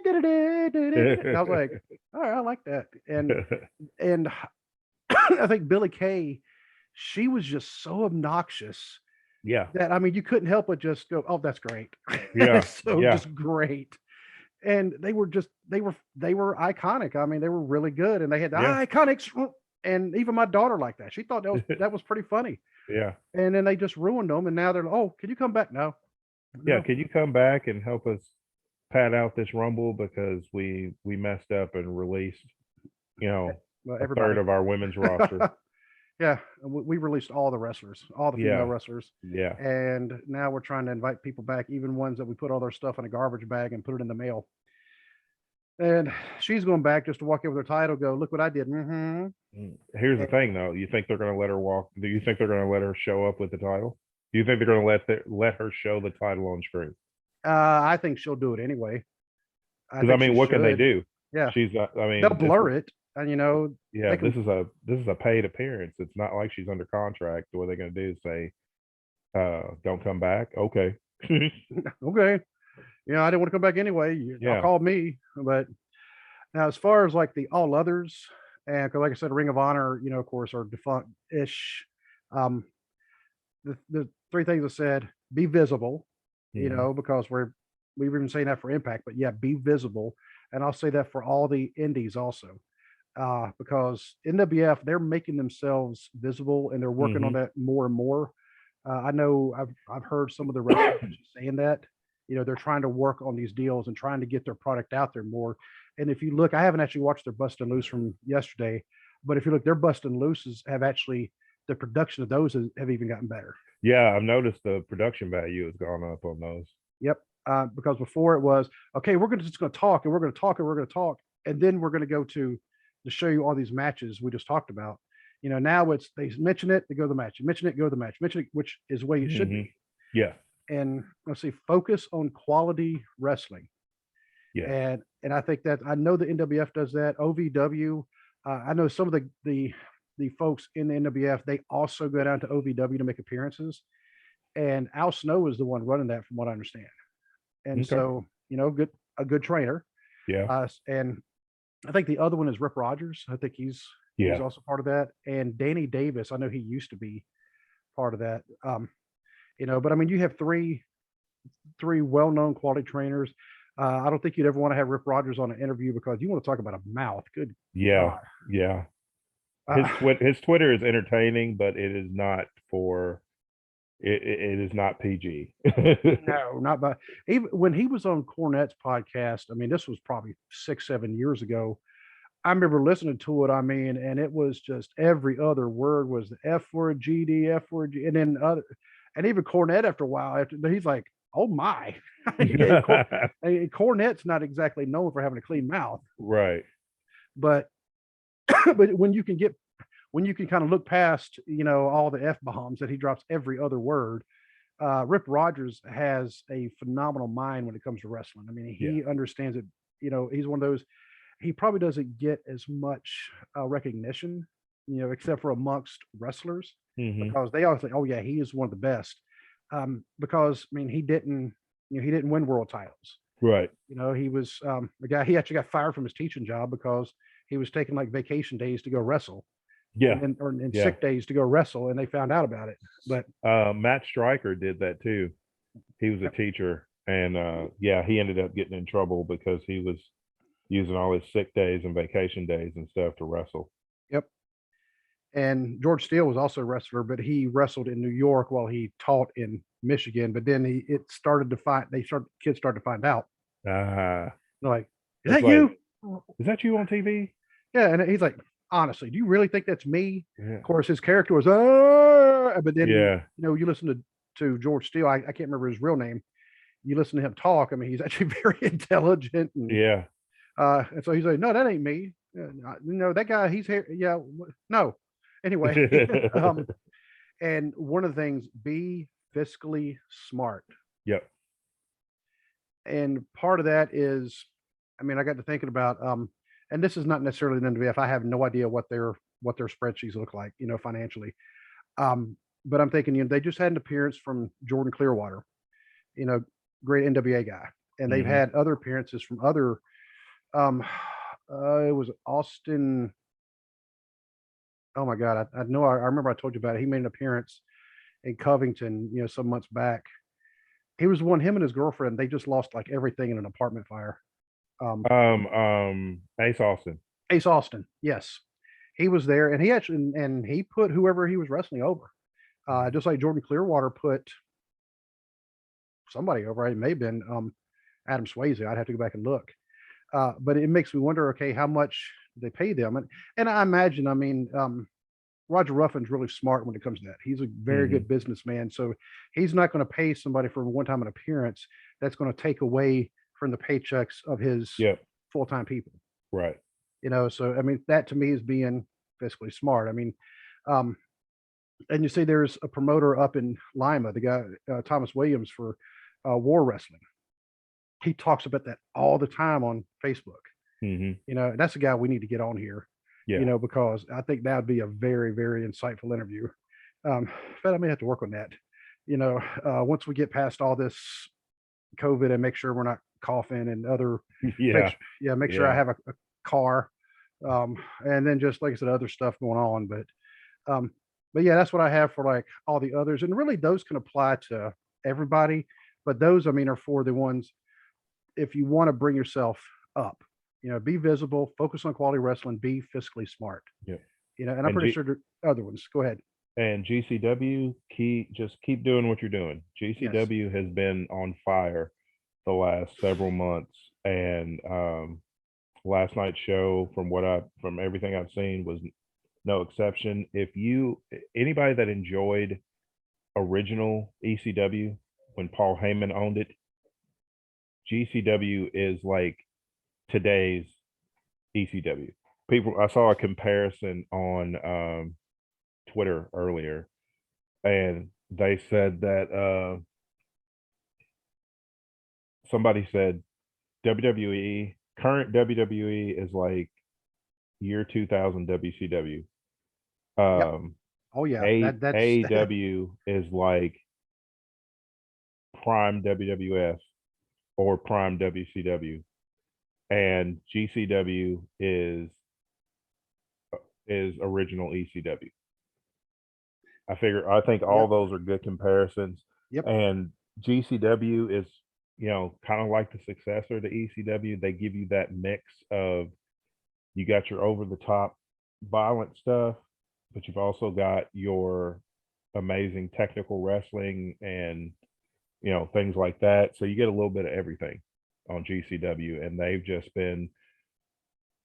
and I was like, all right, I like that. And I think Billy Kay, she was just so obnoxious Yeah. that, I mean, you couldn't help but just go, oh, that's great. Yeah. So Yeah. just great. And they were iconic. I mean, they were really good, and they had the Yeah. iconics. And even my daughter liked that. She thought that was pretty funny. Yeah. And then they just ruined them. And now they're, oh, can you come back? No. Yeah. No. Can you come back and help us pad out this Rumble because we messed up and released, Well, a everybody. third of our women's roster. Yeah, we released all the wrestlers, all the female wrestlers, Yeah. and now we're trying to invite people back, even ones that we put all their stuff in a garbage bag and put it in the mail. And she's going back just to walk in with her title, go, look what I did. Here's the thing, though. You think they're going to let her walk? Do you think they're going to let her show up with the title? Do you think they're going to let her show the title on screen? I think she'll do it anyway. Because I mean, what can they do? Yeah, she's. I mean, they'll blur it, and Yeah, can, this is a paid appearance. It's not like she's under contract. What they're going to do is say, "Don't come back." Okay. Okay. I didn't want to come back anyway. Y'all called me. But now, as far as like the all others, and 'cause like I said, Ring of Honor, of course, are defunct-ish. The three things I said: be visible, because we've been saying that for Impact, but yeah, be visible, and I'll say that for all the indies also, because NWF, they're making themselves visible and they're working on that more and more. I know I've heard some of the wrestlers saying that. They're trying to work on these deals and trying to get their product out there more. And if you look, I haven't actually watched their Bustin' Loose from yesterday, but if you look, their Bustin' Looses have actually, the production of those have even gotten better. Yeah, I've noticed the production value has gone up on those. Yep. Because before it was, okay, we're just going to talk and we're going to talk and we're going to talk. And then we're going to go to show you all these matches we just talked about. Now it's, they mention it, they go to the match. You mention it, go to the match. Mention it, which is the way it should be. Yeah. And let's see, focus on quality wrestling. Yeah. And I think that, I know the NWF does that. OVW, I know some of the folks in the NWF, they also go down to OVW to make appearances. And Al Snow is the one running that, from what I understand. And so, a good trainer. Yeah. And I think the other one is Rip Rogers. I think he's also part of that. And Danny Davis, I know he used to be part of that. But I mean, you have three well-known quality trainers. I don't think you'd ever want to have Rip Rogers on an interview because you want to talk about a mouth. Good. Yeah. God. Yeah. His Twitter is entertaining, but it is not for. It is not PG. No, not by, even when he was on Cornette's podcast. I mean, this was probably 6-7 years ago. I remember listening to it. I mean, and it was just every other word was the F word, GD, F word, and then other, and even Cornette after a while, he's like, oh my. Cornette's not exactly known for having a clean mouth. Right. But when you can kind of look past, all the F-bombs that he drops every other word, Rip Rogers has a phenomenal mind when it comes to wrestling. I mean, he understands it. He's one of those, he probably doesn't get as much recognition, except for amongst wrestlers, because they always say, oh yeah, he is one of the best. Because I mean, he didn't win world titles. Right. He was the guy, he actually got fired from his teaching job because he was taking like vacation days to go wrestle. Yeah. And sick days to go wrestle, and they found out about it. But Matt Stryker did that too. He was a teacher, and he ended up getting in trouble because he was using all his sick days and vacation days and stuff to wrestle. Yep. And George Steele was also a wrestler, but he wrestled in New York while he taught in Michigan. But then kids started to find out. They're like, is that you? Is that you on TV? Yeah, and he's like, honestly, do you really think that's me? Yeah. Of course, his character was, but then, you listen to George Steele. I can't remember his real name. You listen to him talk. I mean, he's actually very intelligent. And, and so he's like, no, that ain't me. That guy, he's here. Yeah, no. Anyway, and one of the things, be fiscally smart. Yep. And part of that is, I mean, I got to thinking about, and this is not necessarily an NWF. I have no idea what their spreadsheets look like, financially. Um, but I'm thinking, they just had an appearance from Jordan Clearwater, you know, great NWA guy, and they've Hmm. had other appearances from other. Um, it was Austin. Oh my God, I know. I remember I told you about it. He made an appearance in Covington, some months back. He was the one. Him and his girlfriend. They just lost like everything in an apartment fire. Um, Ace Austin. Ace Austin, yes, he was there, and he actually and he put whoever he was wrestling over. Just like Jordan Clearwater put somebody over. It may have been Adam Swayze. I'd have to go back and look. But it makes me wonder. Okay, how much they pay them? And I imagine. I mean, Roger Ruffin's really smart when it comes to that. He's a very Hmm. good businessman, so he's not going to pay somebody for one time an appearance that's going to take away from the paychecks of his Yep. full time people. Right. So I mean, that to me is being fiscally smart. I mean, um, and you see, there's a promoter up in Lima, the guy Thomas Williams for War Wrestling. He talks about that all the time on Facebook. Hmm. That's a guy we need to get on here. Yeah. Because I think that would be a very, very insightful interview. But I may have to work on that. Once we get past all this COVID and make sure we're not coughing and other Yeah. make sure I Yeah. have a car, and then just like I said, other stuff going on. But yeah, that's what I have for like all the others, and really those can apply to everybody. But those, I mean, are for the ones if you want to bring yourself up. Be visible, focus on quality wrestling, be fiscally smart. Yeah. And I'm And pretty sure there are other ones. Go ahead. GCW, just keep doing what you're doing. Yes. GCW has been on fire the last several months, and last night's show, from everything I've seen, was no exception. If anybody that enjoyed original ECW when Paul Heyman owned it, GCW is like today's ECW. I saw a comparison on Twitter earlier, and they said that somebody said WWE, current WWE is like year 2000 WCW. Yep. Um, Oh yeah. That's AEW is like prime WWF or prime WCW, and GCW is original ECW. I think all yep. those are good comparisons. Yep. And GCW is, kind of like the successor to ECW. They give you that mix of, you got your over the top violent stuff, but you've also got your amazing technical wrestling and, things like that. So you get a little bit of everything on GCW, and they've just been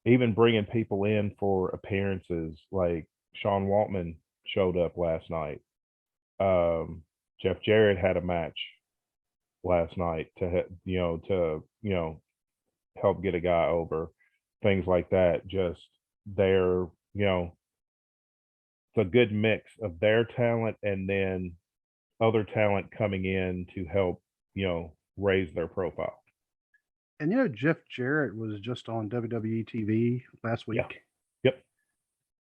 even bringing people in for appearances. Like Sean Waltman showed up last night. Jeff Jarrett had a match last night to help get a guy over, things like that. Just they're it's a good mix of their talent and then other talent coming in to help raise their profile. And Jeff Jarrett was just on WWE TV last Yeah. week. Yep.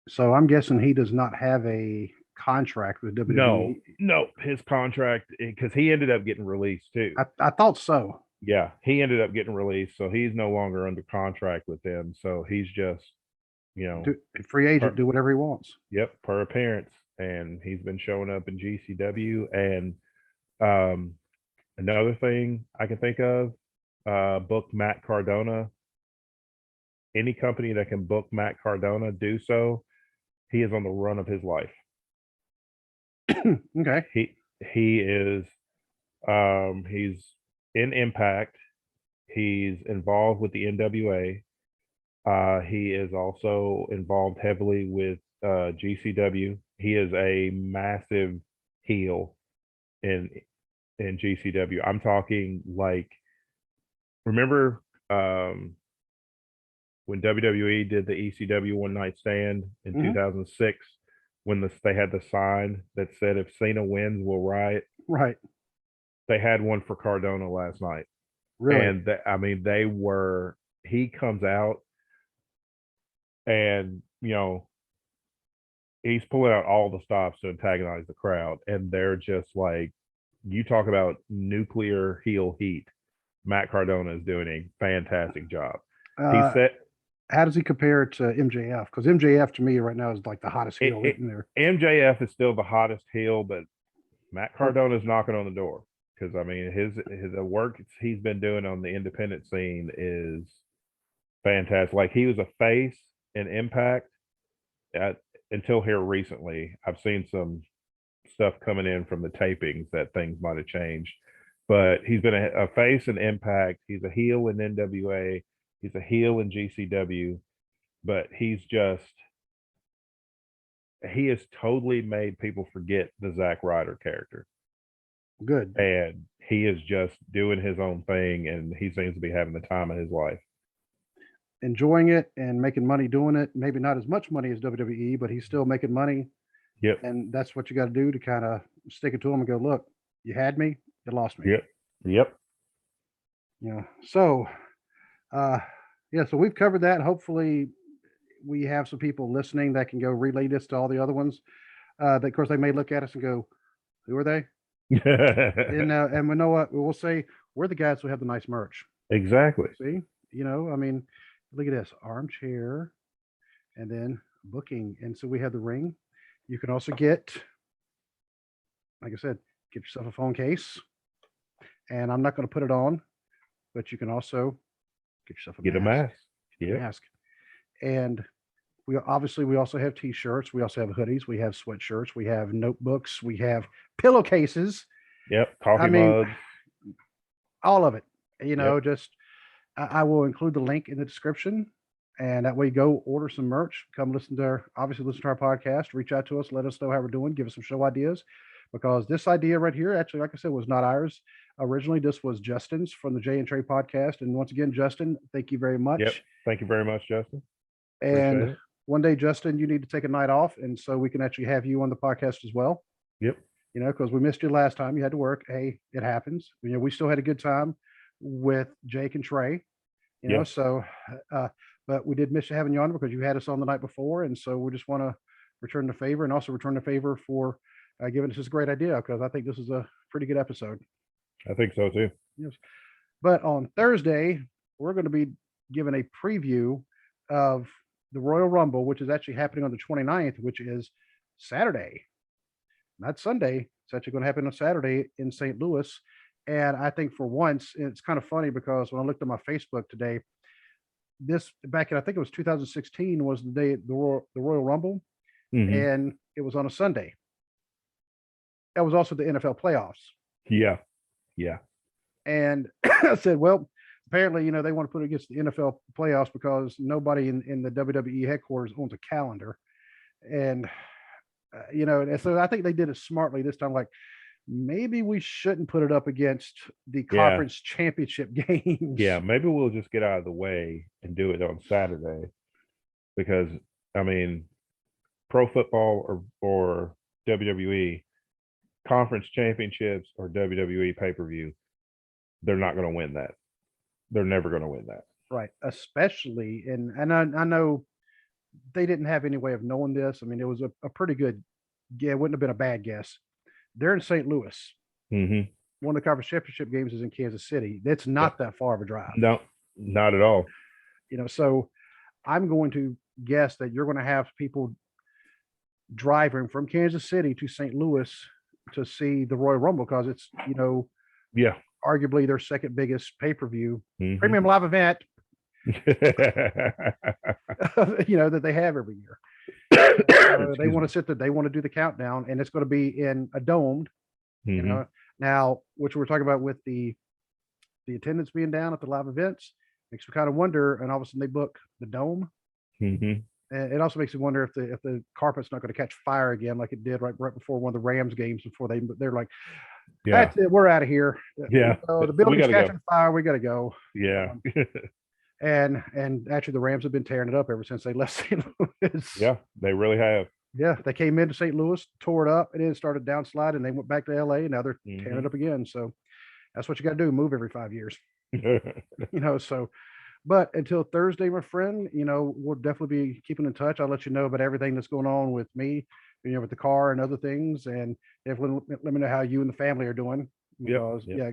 So I'm guessing he does not have a contract with WWE. No, his contract, because he ended up getting released too. I thought so. Yeah, he ended up getting released, so he's no longer under contract with them. So he's just, Free agent, per, do whatever he wants. yep, per appearance, and he's been showing up in GCW. And um, another thing I can think of, book Matt Cardona. Any company that can book Matt Cardona, do so. He is on the run of his life. Okay. He is he's in Impact. He's involved with the NWA. He is also involved heavily with GCW. He is a massive heel in GCW. I'm talking like, remember when WWE did the ECW One Night Stand in 2006, when they had the sign that said, "If Cena wins, we'll riot." Right. They had one for Cardona last night. Really? And I mean, he comes out and, he's pulling out all the stops to antagonize the crowd. And they're just like, you talk about nuclear heel heat. Matt Cardona is doing a fantastic job. He said, how does he compare to MJF? Because MJF to me right now is like the hottest heel in there. MJF is still the hottest heel, but Matt Cardona is knocking on the door. Because I mean, his work he's been doing on the independent scene is fantastic. Like, he was a face in Impact until here recently. I've seen some stuff coming in from the tapings that things might have changed, but he's been a face in Impact. He's a heel in NWA. He's a heel in GCW, but he has totally made people forget the Zack Ryder character. Good. And he is just doing his own thing, and he seems to be having the time of his life. Enjoying it and making money doing it. Maybe not as much money as WWE, but he's still making money. Yep. And that's what you got to do to kind of stick it to him and go, look, you had me, you lost me. Yep. So, so we've covered that. Hopefully we have some people listening that can go relay this to all the other ones. That, of course, they may look at us and go, who are they? And we know what we'll say. We're the guys who have the nice merch. Exactly. See, I mean, look at this armchair and then booking. And so we have the ring. You can also get, like I said, get yourself a phone case. And I'm not going to put it on, but you can also get yourself a mask. Mask. And we also have t-shirts. We also have hoodies. We have sweatshirts. We have notebooks. We have pillowcases. Yep. Coffee mugs. All of it. Just I will include the link in the description. And that way, go order some merch. Come listen to our podcast. Reach out to us. Let us know how we're doing. Give us some show ideas, because this idea right here, actually, like I said, was not ours originally. This was Justin's from the Jay and Trey podcast. And once again, Justin, thank you very much. Yep. Thank you very much, Justin. And one day, Justin, you need to take a night off, and so we can actually have you on the podcast as well. Yep. Because we missed you last time. You had to work. Hey, it happens. We still had a good time with Jake and Trey. So. But we did miss having you on because you had us on the night before. And so we just want to return the favor, and also return the favor for giving us this great idea, because I think this is a pretty good episode. I think so too. Yes. But on Thursday, we're going to be giving a preview of the Royal Rumble, which is actually happening on the 29th, which is Saturday, not Sunday. It's actually going to happen on Saturday in St. Louis. And I think for once, it's kind of funny because when I looked at my Facebook today, this back in, I think it was 2016 was the day the Royal Rumble, and it was on a Sunday. That was also the NFL playoffs. Yeah. And I said, well, apparently, they want to put it against the NFL playoffs because nobody in the WWE headquarters owns a calendar. And, and so I think they did it smartly this time. Like, maybe we shouldn't put it up against the conference championship games. Yeah, maybe we'll just get out of the way and do it on Saturday, because I mean, pro football or WWE conference championships or WWE pay-per-view, they're not going to win that. They're never going to win that. Right. Especially and I know they didn't have any way of knowing this. I mean, it was a pretty good, it wouldn't have been a bad guess. They're in St. Louis. Mm-hmm. One of the conference championship games is in Kansas City. That's not that far of a drive. No, not at all. So I'm going to guess that you're going to have people driving from Kansas City to St. Louis to see the Royal Rumble, because it's, arguably their second biggest pay-per-view premium live event, that they have every year. They want to sit there. They want to do the countdown, and it's going to be in a domed. Now, which we're talking about with the attendance being down at the live events, makes me kind of wonder. And all of a sudden, they book the dome. And it also makes me wonder if the carpet's not going to catch fire again, like it did right before one of the Rams games. Before they're like, that's it, we're out of here. The building's catching fire. We got to go. Yeah. And actually, the Rams have been tearing it up ever since they left St. Louis. Yeah, they really have. Yeah, they came into St. Louis, tore it up, and then started downslide, and they went back to LA, and now they're tearing it up again. So that's what you got to do: move every 5 years. So But until Thursday, my friend, we'll definitely be keeping in touch. I'll let you know about everything that's going on with me, with the car and other things. And definitely let me know how you and the family are doing. Because yeah,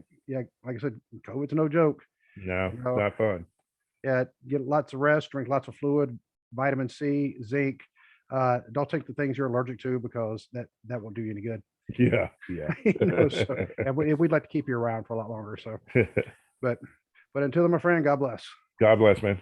like I said, COVID's no joke. No, You it's know, not fun. yeah, get lots of rest, drink lots of fluid, vitamin C, zinc. Don't take the things you're allergic to because that won't do you any good. Yeah. So and we'd like to keep you around for a lot longer. So, but until then, my friend, God bless. God bless, man.